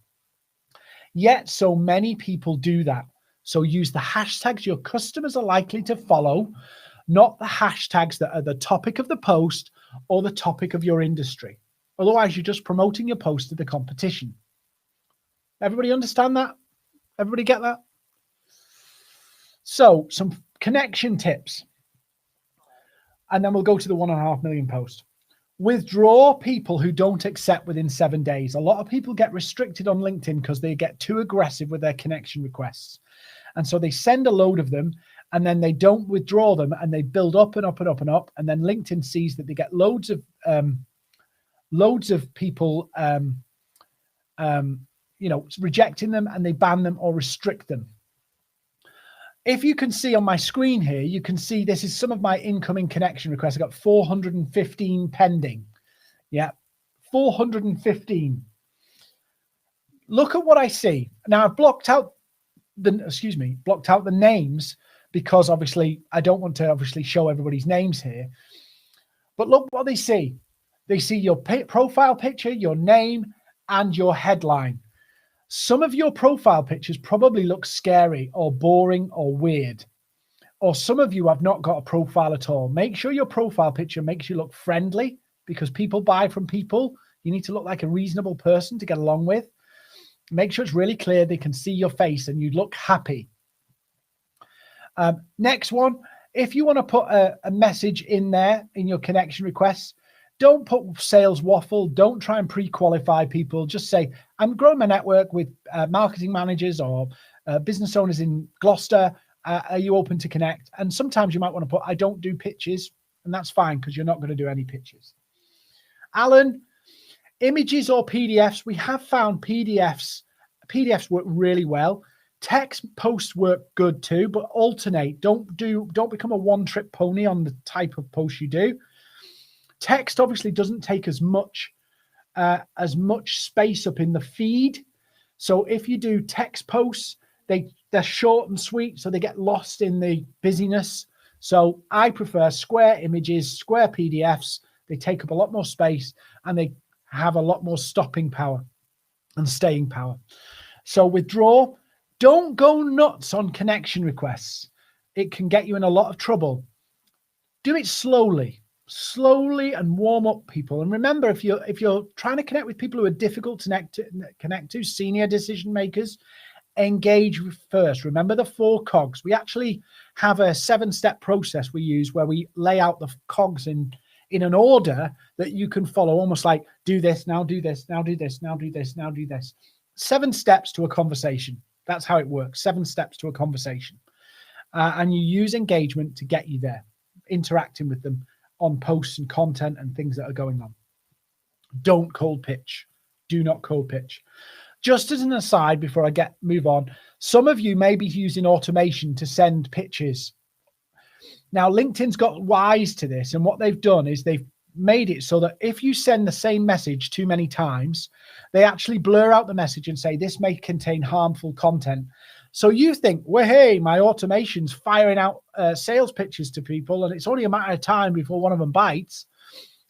Yet so many people do that. So use the hashtags your customers are likely to follow. not the hashtags that are the topic of the post or the topic of your industry. Otherwise, you're just promoting your post to the competition. Everybody understand that? Everybody get that? So some connection tips. And then we'll go to the 1.5 million post. Withdraw people who don't accept within 7 days. A lot of people get restricted on LinkedIn because they get too aggressive with their connection requests. And so they send a load of them and then they don't withdraw them and they build up and up and up and up. And then LinkedIn sees that they get loads of people, rejecting them, and they ban them or restrict them. If you can see on my screen here, you can see this is some of my incoming connection requests. I got 415 pending. Yeah, 415. Look at what I see. Now I've blocked out the names because obviously I don't want to show everybody's names here. But look what they see. They see your profile picture, your name, and your headline. Some of your profile pictures probably look scary or boring or weird. Or some of you have not got a profile at all. Make sure your profile picture makes you look friendly, because people buy from people. You need to look like a reasonable person to get along with. Make sure it's really clear they can see your face and you look happy. Next one, if you want to put a message in there in your connection requests, don't put sales waffle. Don't try and pre-qualify people. Just say, I'm growing my network with marketing managers or business owners in Gloucester. Are you open to connect? And sometimes you might want to put, I don't do pitches, and that's fine because you're not going to do any pitches. Alan, images or PDFs? We have found PDFs work really well. Text posts work good too, but alternate. Don't become a one-trick pony on the type of post you do. Text obviously doesn't take as much space up in the feed. So if you do text posts, they're short and sweet, so they get lost in the busyness. So I prefer square images, square PDFs. They take up a lot more space and they have a lot more stopping power and staying power. So withdraw. Don't go nuts on connection requests. It can get you in a lot of trouble. Do it slowly and warm up people. And remember, if you're trying to connect with people who are difficult to connect to, senior decision makers, engage first. Remember the 4 cogs. We actually have a 7-step process we use where we lay out the cogs in an order that you can follow, almost like do this, now do this, now do this, now do this, now do this. 7 steps to a conversation. That's how it works. 7 steps to a conversation. And you use engagement to get you there, interacting with them on posts and content and things that are going on. Don't cold pitch. Do not cold pitch. Just as an aside, before I move on, some of you may be using automation to send pitches. Now, LinkedIn's got wise to this, and what they've done is they've made it so that if you send the same message too many times, they actually blur out the message and say this may contain harmful content. So you think, well, hey, my automation's firing out sales pitches to people, and it's only a matter of time before one of them bites.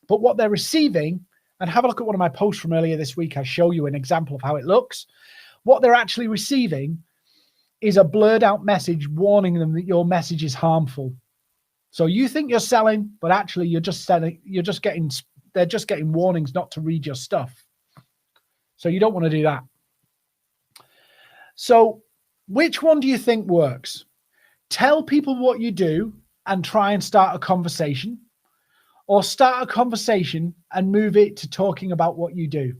But what they're receiving, and have a look at one of my posts from earlier this week, I show you an example of how it looks. What they're actually receiving is a blurred out message warning them that your message is harmful. So you think you're selling, but actually you're just selling. They're just getting warnings not to read your stuff. So you don't want to do that. So which one do you think works? Tell people what you do and try and start a conversation, or start a conversation and move it to talking about what you do.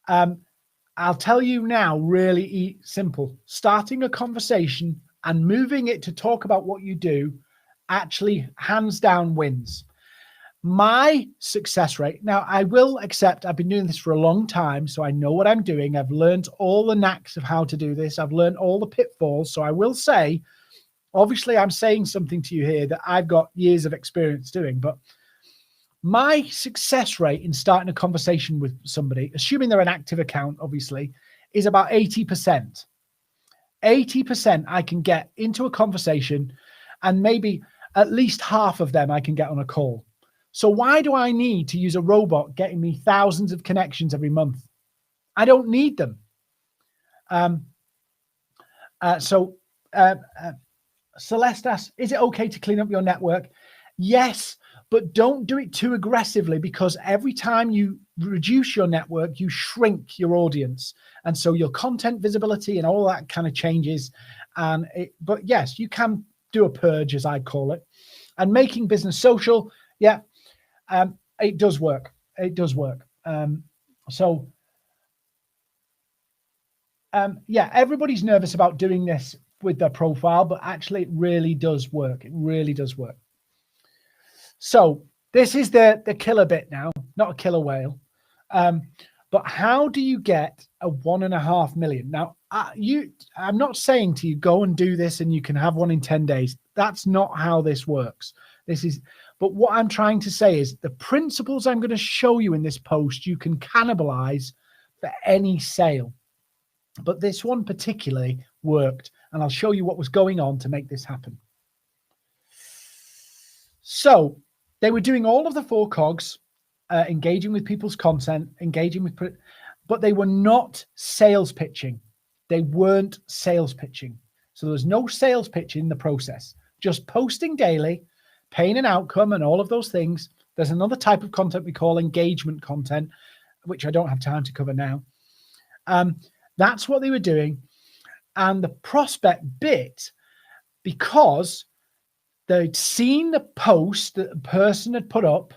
I'll tell you now, really simple. Starting a conversation and moving it to talk about what you do actually hands down wins. My success rate, now I will accept I've been doing this for a long time, so I know what I'm doing. I've learned all the knacks of how to do this. I've learned all the pitfalls. So I will say, obviously I'm saying something to you here that I've got years of experience doing, but my success rate in starting a conversation with somebody, assuming they're an active account, obviously, is about 80%. 80% I can get into a conversation, and maybe at least half of them I can get on a call. So why do I need to use a robot getting me thousands of connections every month? I don't need them. Celeste asks, is it okay to clean up your network? Yes, but don't do it too aggressively, because every time you reduce your network, you shrink your audience. And so your content visibility and all that kind of changes. But yes, you can do a purge, as I call it. And making business social, yeah, it does work. It does work. Yeah, everybody's nervous about doing this with their profile, but actually it really does work. It really does work. So this is the killer bit now, not a killer whale. But how do you get a 1.5 million? Now, I'm not saying to you, go and do this and you can have one in 10 days. That's not how this works. But what I'm trying to say is the principles I'm going to show you in this post, you can cannibalize for any sale. But this one particularly worked, and I'll show you what was going on to make this happen. So they were doing all of the 4 cogs, engaging with people's content, but they were not sales pitching. They weren't sales pitching. So there was no sales pitch in the process, just posting daily, paying an outcome and all of those things. There's another type of content we call engagement content, which I don't have time to cover now. That's what they were doing. And the prospect bit, because they'd seen the post that the person had put up,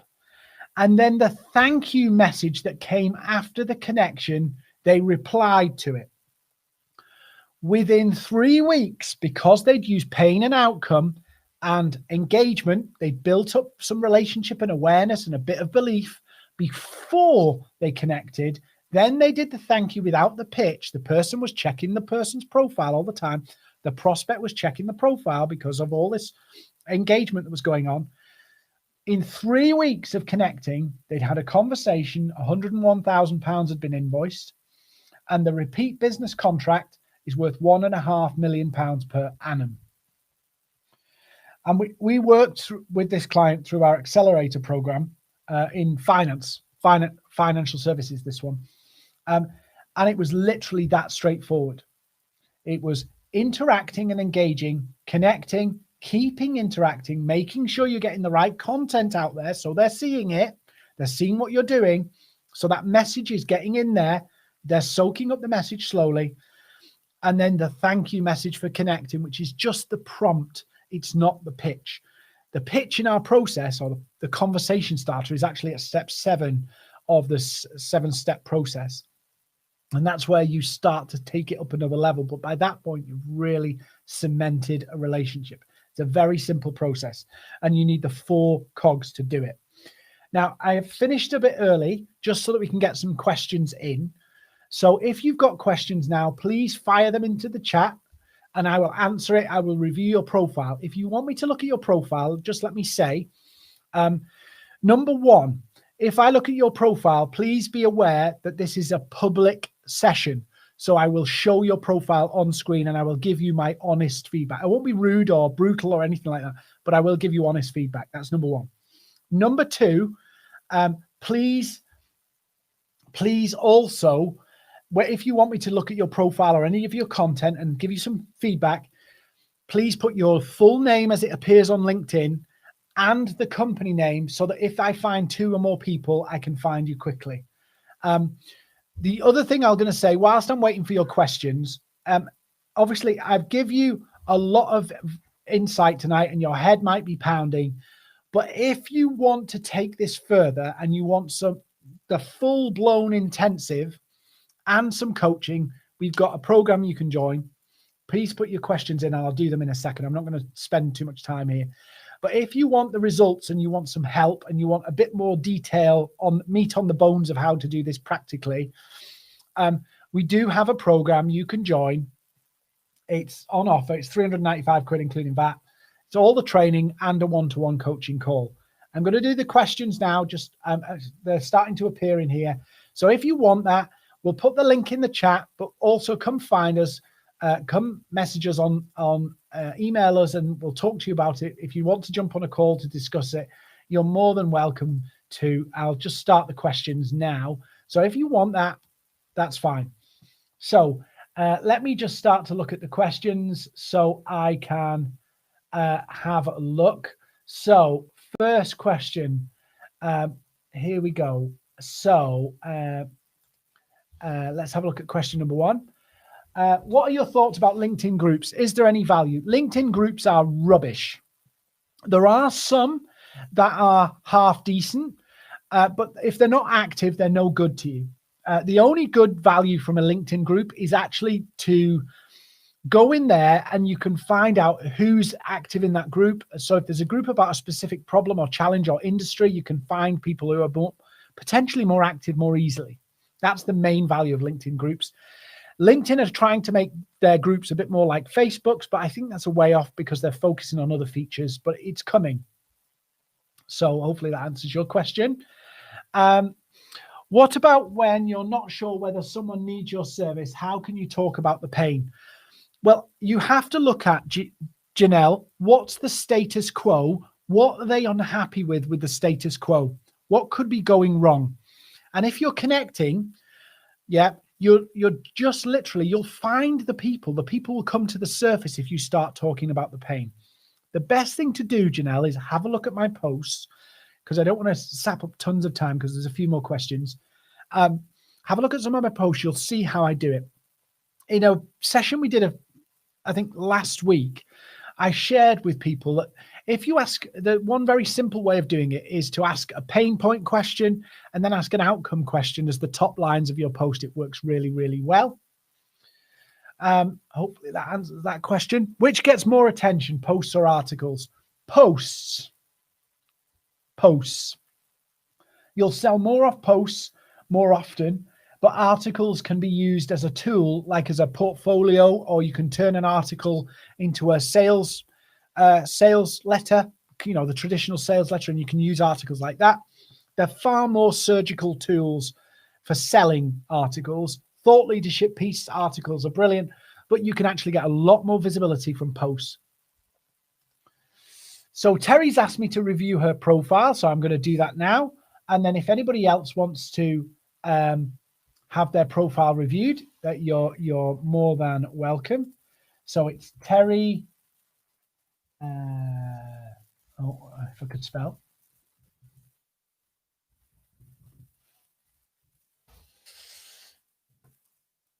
and then the thank you message that came after the connection, they replied to it. Within 3 weeks, because they'd used pain and outcome and engagement, they built up some relationship and awareness and a bit of belief before they connected. Then they did the thank you without the pitch. The person was checking the person's profile all the time. The prospect was checking the profile because of all this engagement that was going on. In 3 weeks of connecting, they'd had a conversation. £101,000 had been invoiced, and the repeat business contract is worth £1.5 million per annum. And we worked with this client through our accelerator program in financial services, this one. And it was literally that straightforward. It was interacting and engaging, connecting, keeping interacting, making sure you're getting the right content out there so they're seeing it, they're seeing what you're doing, so that message is getting in there, they're soaking up the message slowly, and then the thank you message for connecting, which is just the prompt. It's not the pitch. The pitch in our process, or the conversation starter, is actually at step 7 of the 7-step process. And that's where you start to take it up another level. But by that point, you've really cemented a relationship. It's a very simple process, and you need the 4 cogs to do it. Now, I have finished a bit early just so that we can get some questions in. So if you've got questions now, please fire them into the chat and I will answer it. I will review your profile. If you want me to look at your profile, just let me say, number 1, if I look at your profile, please be aware that this is a public session. So I will show your profile on screen and I will give you my honest feedback. I won't be rude or brutal or anything like that, but I will give you honest feedback. That's number 1. Number 2, please also, if you want me to look at your profile or any of your content and give you some feedback, please put your full name as it appears on LinkedIn and the company name, so that if I find 2 or more people, I can find you quickly. The other thing I'm going to say, whilst I'm waiting for your questions, obviously I've given you a lot of insight tonight and your head might be pounding, but if you want to take this further and you want the full-blown intensive and some coaching, we've got a program you can join. Please put your questions in and I'll do them in a second. I'm not going to spend too much time here. But if you want the results and you want some help and you want a bit more detail on meat on the bones of how to do this practically, we do have a program you can join. It's on offer. It's 395 quid, including VAT. It's all the training and a one-to-one coaching call. I'm going to do the questions now. Just they're starting to appear in here. So if you want that, we'll put the link in the chat, but also come find us, come message us on email us, and we'll talk to you about it. If you want to jump on a call to discuss it, you're more than welcome to. I'll just start the questions now. So if you want that, that's fine. So let me just start to look at the questions so I can have a look. So first question, here we go. So let's have a look at question number one. What are your thoughts about LinkedIn groups? Is there any value? LinkedIn groups are rubbish. There are some that are half decent, but if they're not active, they're no good to you. The only good value from a LinkedIn group is actually to go in there and you can find out who's active in that group. So if there's a group about a specific problem or challenge or industry, you can find people who are potentially more active more easily. That's the main value of LinkedIn groups. LinkedIn are trying to make their groups a bit more like Facebook's, but I think that's a way off because they're focusing on other features, but it's coming. So hopefully that answers your question. What about when you're not sure whether someone needs your service? How can you talk about the pain? Well, you have to look at, Janelle, what's the status quo? What are they unhappy with the status quo? What could be going wrong? And if you're connecting, yeah, you're just literally, you'll find the people will come to the surface if you start talking about the pain. The best thing to do, Janelle, is have a look at my posts, because I don't want to sap up tons of time because there's a few more questions. Have a look at some of my posts. You'll see how I do it. In a session we did, I think last week, I shared with people that if you ask, the one very simple way of doing it is to ask a pain point question and then ask an outcome question as the top lines of your post. It works really, really well. Hopefully that answers that question. Which gets more attention, posts or articles? Posts. Posts. You'll sell more off posts more often, but articles can be used as a tool, like as a portfolio, or you can turn an article into a sales letter, you know, the traditional sales letter, and you can use articles like that. They're far more surgical tools for selling articles. Thought leadership piece articles are brilliant, but you can actually get a lot more visibility from posts. So Terry's asked me to review her profile, so I'm going to do that now. And then if anybody else wants to have their profile reviewed, that you're more than welcome. So it's Terry. If I could spell.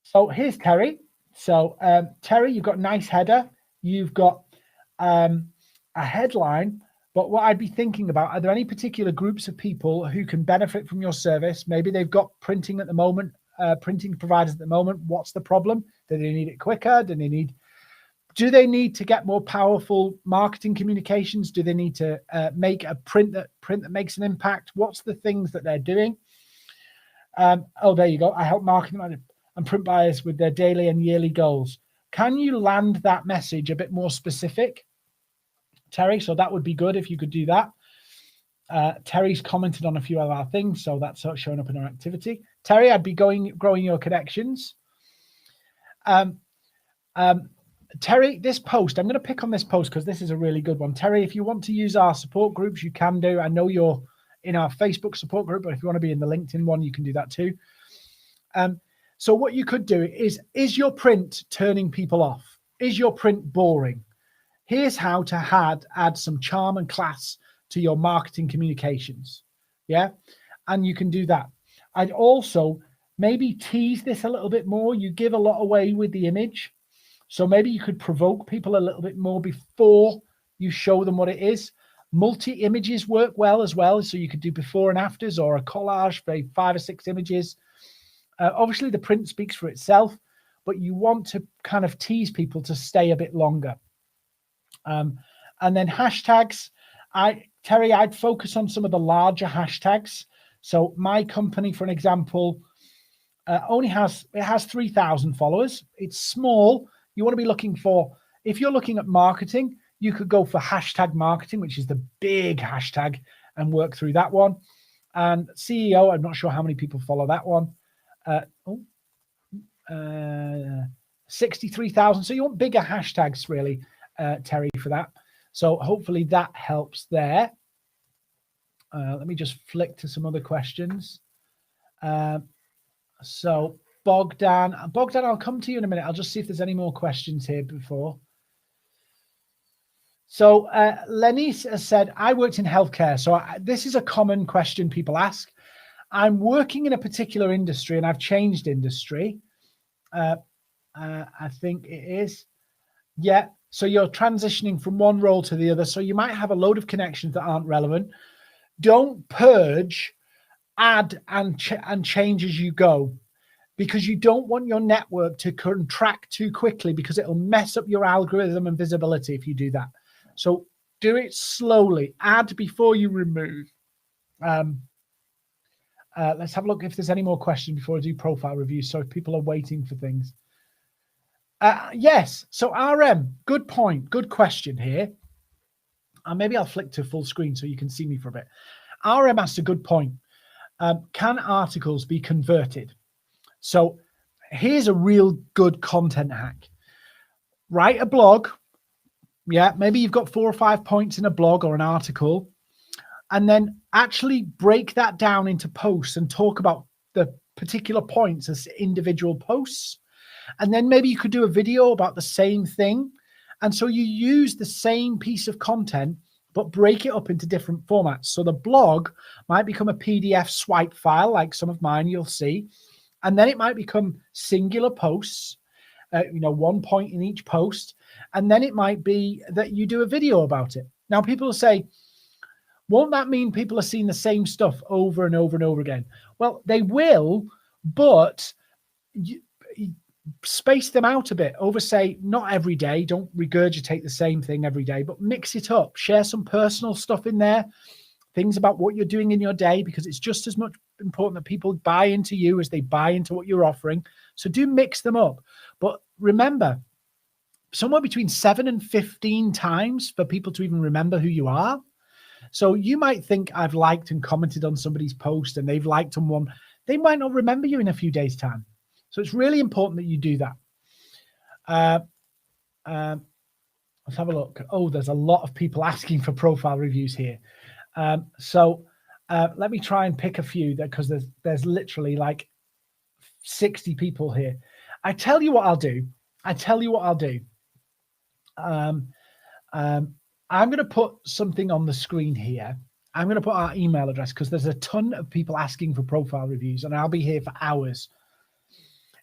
So here's Terry. So Terry, you've got a nice header. You've got a headline. But what I'd be thinking about, are there any particular groups of people who can benefit from your service? Maybe they've got printing at the moment, printing providers at the moment. What's the problem? Do they need it quicker? Do they need to get more powerful marketing communications? Do they need to make a print that makes an impact? What's the things that they're doing? Oh, there you go. I help marketing and print buyers with their daily and yearly goals. Can you land that message a bit more specific, Terry? So that would be good if you could do that. Terry's commented on a few of our things, so that's showing up in our activity. Terry, I'd be growing your connections. Terry, this post, I'm going to pick on this post because this is a really good one. Terry, if you want to use our support groups, you can do. I know you're in our Facebook support group, but if you want to be in the LinkedIn one, you can do that too. So what you could do is your print turning people off? Is your print boring? Here's how to add some charm and class to your marketing communications. Yeah, and you can do that. I'd also maybe tease this a little bit more. You give a lot away with the image. So maybe you could provoke people a little bit more before you show them what it is. Multi-images work well as well. So you could do before and afters or a collage for 5 or 6 images. Obviously, the print speaks for itself, but you want to kind of tease people to stay a bit longer. And then hashtags. Terry, I'd focus on some of the larger hashtags. So my company, for an example, only has 3,000 followers. It's small. You want to be looking for, if you're looking at marketing, you could go for hashtag marketing, which is the big hashtag, and work through that one. And CEO, I'm not sure how many people follow that one. 63,000. So you want bigger hashtags, really, Terry, for that. So hopefully that helps there. Let me just flick to some other questions. So Bogdan, I'll come to you in a minute. I'll just see if there's any more questions here before. So Lenny has said, I worked in healthcare. So this is a common question people ask. I'm working in a particular industry and I've changed industry. I think it is. Yeah. So you're transitioning from one role to the other. So you might have a load of connections that aren't relevant. Don't purge, add, and change as you go, because you don't want your network to contract too quickly, because it'll mess up your algorithm and visibility if you do that. So do it slowly. Add before you remove. Let's have a look if there's any more questions before I do profile reviews. So if people are waiting for things. Yes. So RM, good point. Good question here. Maybe I'll flick to full screen so you can see me for a bit. RM asked a good point. Can articles be converted? So here's a real good content hack. Write a blog. Yeah, maybe you've got 4 or 5 points in a blog or an article, and then actually break that down into posts and talk about the particular points as individual posts. And then maybe you could do a video about the same thing. And so you use the same piece of content, but break it up into different formats. So the blog might become a PDF swipe file, like some of mine you'll see. And then it might become singular posts, 1 point in each post. And then it might be that you do a video about it. Now, people will say, won't that mean people are seeing the same stuff over and over and over again? Well, they will, but you space them out a bit over, say, not every day. Don't regurgitate the same thing every day, but mix it up. Share some personal stuff in there, things about what you're doing in your day, because it's just as much important that people buy into you as they buy into what you're offering. So do mix them up. But remember, somewhere between 7 and 15 times for people to even remember who you are. So you might think I've liked and commented on somebody's post and they've liked on one. They might not remember you in a few days' time. So it's really important that you do that. Let's have a look. Oh, there's a lot of people asking for profile reviews here. So let me try and pick a few there, because there's literally like 60 people here. I tell you what I'll do. I'm going to put something on the screen here. I'm going to put our email address, because there's a ton of people asking for profile reviews and I'll be here for hours.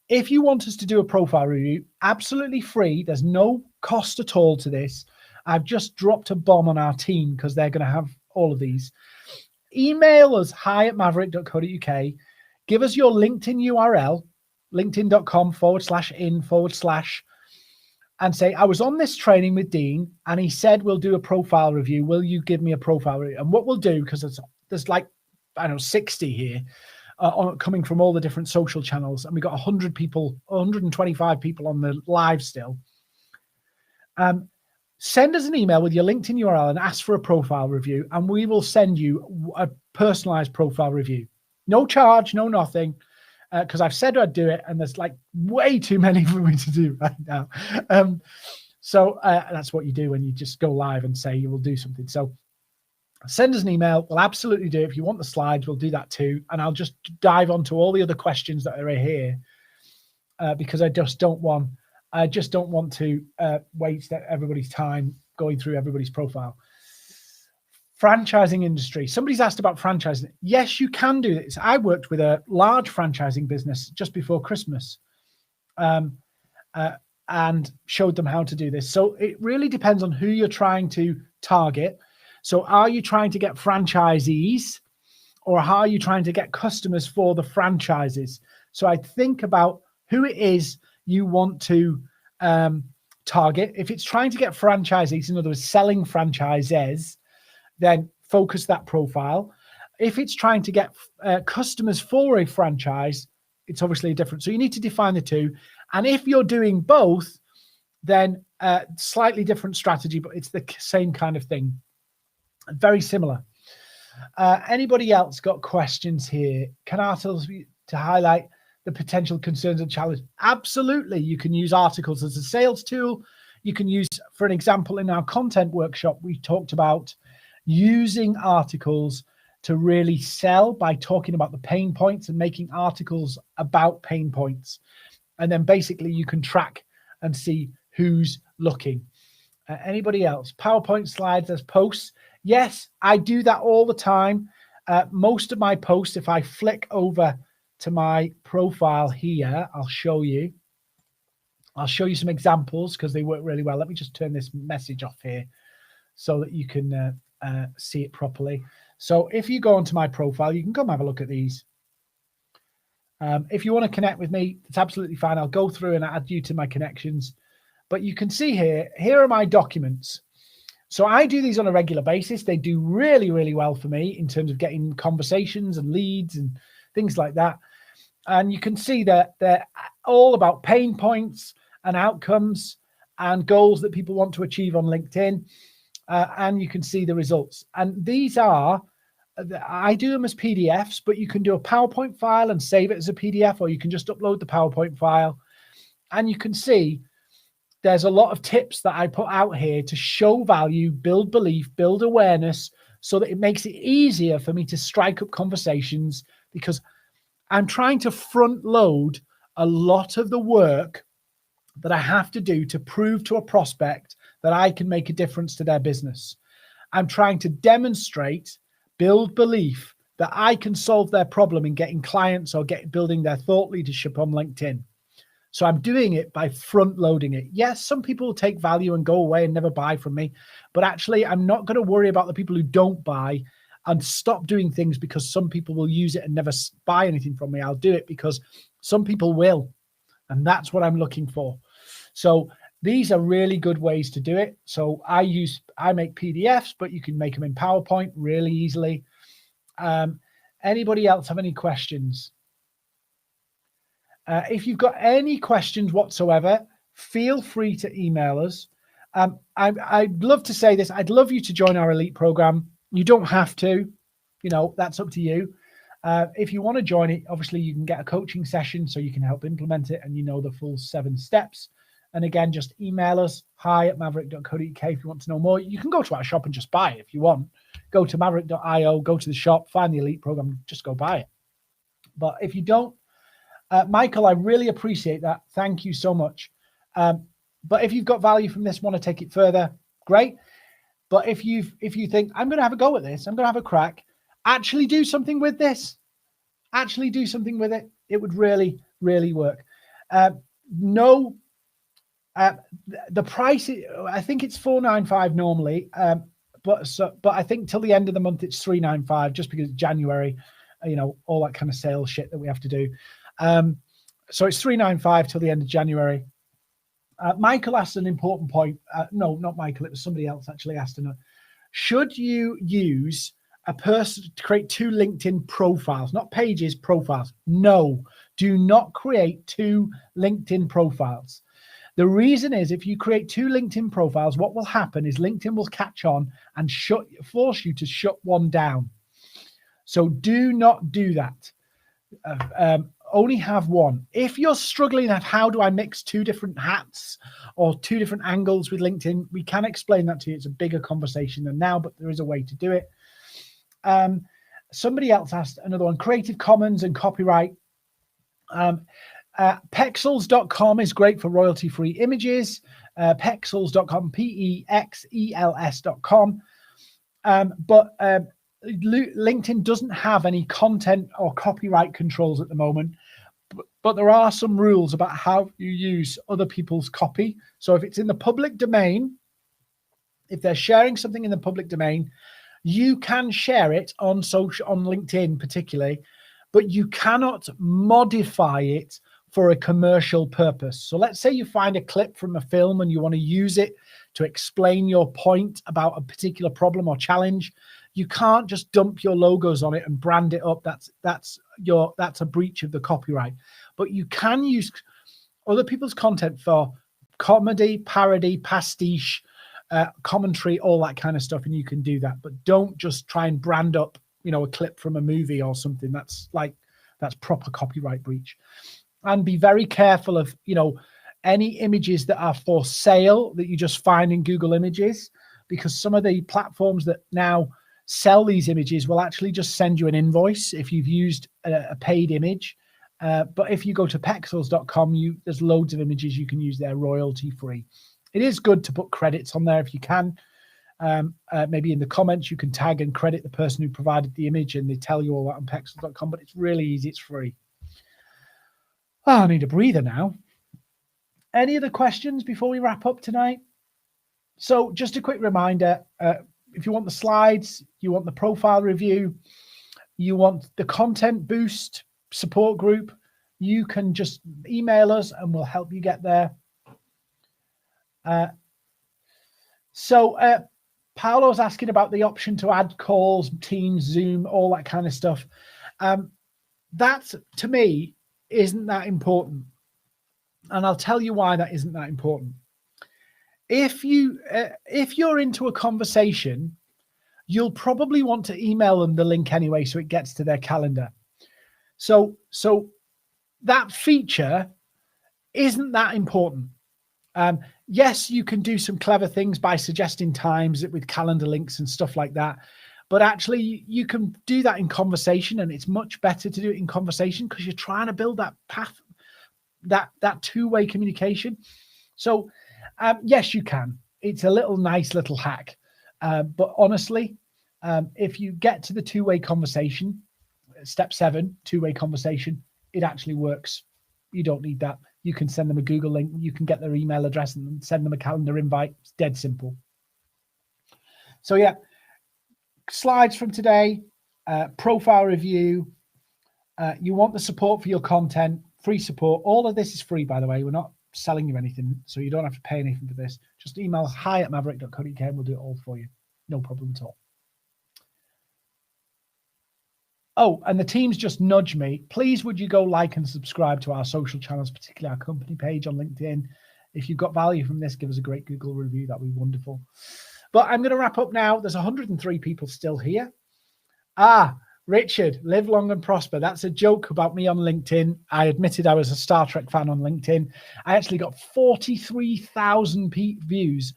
If you want us to do a profile review, absolutely free. There's no cost at all to this. I've just dropped a bomb on our team because they're going to have all of these. Email us hi@maverick.co.uk. Give us your LinkedIn URL, linkedin.com/in/ and say, I was on this training with Dean and he said, we'll do a profile review. Will you give me a profile review? And what we'll do, because there's like, 60 here, coming from all the different social channels, and we got 100 people, 125 people on the live still. Send us an email with your LinkedIn URL and ask for a profile review, and we will send you a personalized profile review. No charge, no nothing, because I've said I'd do it, and there's like way too many for me to do right now. So that's what you do when you just go live and say you will do something. So send us an email. We'll absolutely do it. If you want the slides, we'll do that too. And I'll just dive onto all the other questions that are here, because I just don't want to waste everybody's time going through everybody's profile. Franchising industry. Somebody's asked about franchising. Yes, you can do this. I worked with a large franchising business just before Christmas, and showed them how to do this. So it really depends on who you're trying to target. So are you trying to get franchisees, or how are you trying to get customers for the franchises? So I think about who it is you want to target. If it's trying to get franchisees, in other words, selling franchises, then focus that profile. If it's trying to get customers for a franchise, it's obviously different. So you need to define the two. And if you're doing both, then slightly different strategy, but it's the same kind of thing. Very similar. Anybody else got questions here? Can articles be to highlight the potential concerns and challenges? Absolutely. You can use articles as a sales tool. You can use, for an example, in our content workshop, we talked about using articles to really sell by talking about the pain points and making articles about pain points. And then basically you can track and see who's looking. Anybody else? PowerPoint slides as posts. Yes, I do that all the time. Most of my posts, if I flick over to my profile here, I'll show you some examples because they work really well. Let me just turn this message off here so that you can see it properly. So if you go onto my profile, you can come have a look at these. If you want to connect with me, it's absolutely fine. I'll go through and add you to my connections. But you can see here are my documents. So I do these on a regular basis. They do really, really well for me in terms of getting conversations and leads and things like that. And you can see that they're all about pain points and outcomes and goals that people want to achieve on LinkedIn. And you can see the results. And these are, I do them as PDFs, but you can do a PowerPoint file and save it as a PDF, or you can just upload the PowerPoint file. And you can see there's a lot of tips that I put out here to show value, build belief, build awareness, so that it makes it easier for me to strike up conversations, because I'm trying to front load a lot of the work that I have to do to prove to a prospect that I can make a difference to their business. I'm trying to demonstrate, build belief that I can solve their problem in getting clients or building their thought leadership on LinkedIn. So I'm doing it by front loading it. Yes, some people will take value and go away and never buy from me, but actually I'm not going to worry about the people who don't buy and stop doing things because some people will use it and never buy anything from me. I'll do it because some people will, and that's what I'm looking for. So these are really good ways to do it. So I make PDFs, but you can make them in PowerPoint really easily. Anybody else have any questions? If you've got any questions whatsoever, feel free to email us. I'd love to say this. I'd love you to join our elite program. You don't have to, that's up to you. If you want to join it, obviously you can get a coaching session so you can help implement it and the full 7 steps. And again, just email us, hi@maverick.co.uk if you want to know more. You can go to our shop and just buy it if you want. Go to maverick.io, go to the shop, find the elite program, just go buy it. But if you don't, Michael, I really appreciate that. Thank you so much. But if you've got value from this, want to take it further, great. But if you think, I'm going to have a go at this, I'm going to have a crack, actually do something with this. Actually do something with it. It would really, really work. The price, I think it's $495 normally, but I think till the end of the month it's $395 just because it's January, all that kind of sales shit that we have to do. So it's $395 till the end of January. Michael asked an important point. No, not Michael. It was somebody else actually asked him. Should you use a person to create 2 LinkedIn profiles, not pages, profiles? No, do not create 2 LinkedIn profiles. The reason is if you create 2 LinkedIn profiles, what will happen is LinkedIn will catch on and force you to shut one down. So do not do that. Only have one. If you're struggling at how do I mix 2 different hats or 2 different angles with LinkedIn, we can explain that to you. It's a bigger conversation than now, but there is a way to do it. Somebody else asked another one, Creative Commons and copyright. Pexels.com is great for royalty-free images. Pexels.com, Pexels.com. But LinkedIn doesn't have any content or copyright controls at the moment, but there are some rules about how you use other people's copy. So if it's in the public domain, if they're sharing something in the public domain, you can share it on LinkedIn particularly, but you cannot modify it for a commercial purpose. So let's say you find a clip from a film and you want to use it to explain your point about a particular problem or challenge. You can't just dump your logos on it and brand it up. That's a breach of the copyright. But you can use other people's content for comedy, parody, pastiche, commentary, all that kind of stuff, and you can do that. But don't just try and brand up, a clip from a movie or something. That's proper copyright breach. And be very careful of, any images that are for sale that you just find in Google Images, because some of the platforms that now sell these images will actually just send you an invoice if you've used a paid image. But if you go to pexels.com, there's loads of images you can use there royalty free. It is good to put credits on there if you can. Maybe in the comments you can tag and credit the person who provided the image, and they tell you all that on pexels.com, but it's really easy. It's free. Oh, I need a breather now. Any other questions before we wrap up tonight? So just a quick reminder, if you want the slides, you want the profile review, you want the content boost support group, you can just email us and we'll help you get there. Paolo's asking about the option to add calls, Teams, Zoom, all that kind of stuff. That, to me, isn't that important. And I'll tell you why that isn't that important. If you're into a conversation, you'll probably want to email them the link anyway, so it gets to their calendar. So that feature isn't that important. Yes, you can do some clever things by suggesting times with calendar links and stuff like that. But actually, you can do that in conversation, and it's much better to do it in conversation because you're trying to build that path, that two-way communication. So, yes, you can. It's a nice little hack. But honestly, if you get to the two-way conversation, step 7, two-way conversation, it actually works. You don't need that. You can send them a Google link. You can get their email address and send them a calendar invite. It's dead simple. So yeah, slides from today, profile review. You want the support for your content, free support. All of this is free, by the way. We're not selling you anything, so you don't have to pay anything for this. Just email hi@maverick.co.uk and we'll do it all for you. No problem at all. Oh, and the teams just nudged me. Please, would you go like and subscribe to our social channels, particularly our company page on LinkedIn. If you've got value from this, give us a great Google review. That'd be wonderful. But I'm going to wrap up now. There's 103 people still here. Richard, live long and prosper. That's a joke about me on LinkedIn. I admitted I was a Star Trek fan on LinkedIn. I actually got 43,000 views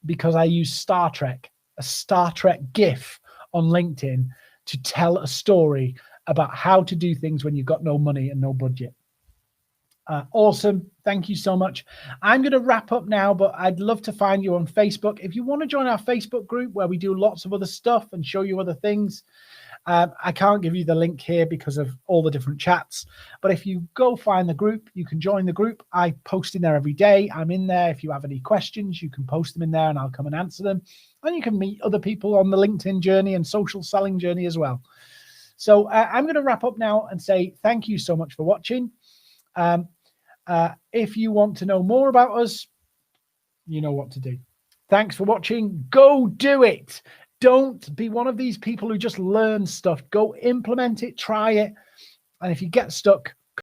because I used Star Trek, a Star Trek GIF on LinkedIn to tell a story about how to do things when you've got no money and no budget. Awesome. Thank you so much. I'm going to wrap up now, but I'd love to find you on Facebook. If you want to join our Facebook group where we do lots of other stuff and show you other things, I can't give you the link here because of all the different chats. But if you go find the group, you can join the group. I post in there every day. I'm in there. If you have any questions, you can post them in there and I'll come and answer them. And you can meet other people on the LinkedIn journey and social selling journey as well. So I'm going to wrap up now and say thank you so much for watching. If you want to know more about us, you know what to do. Thanks for watching. Go do it. Don't be one of these people who just learn stuff. Go implement it, try it. And if you get stuck,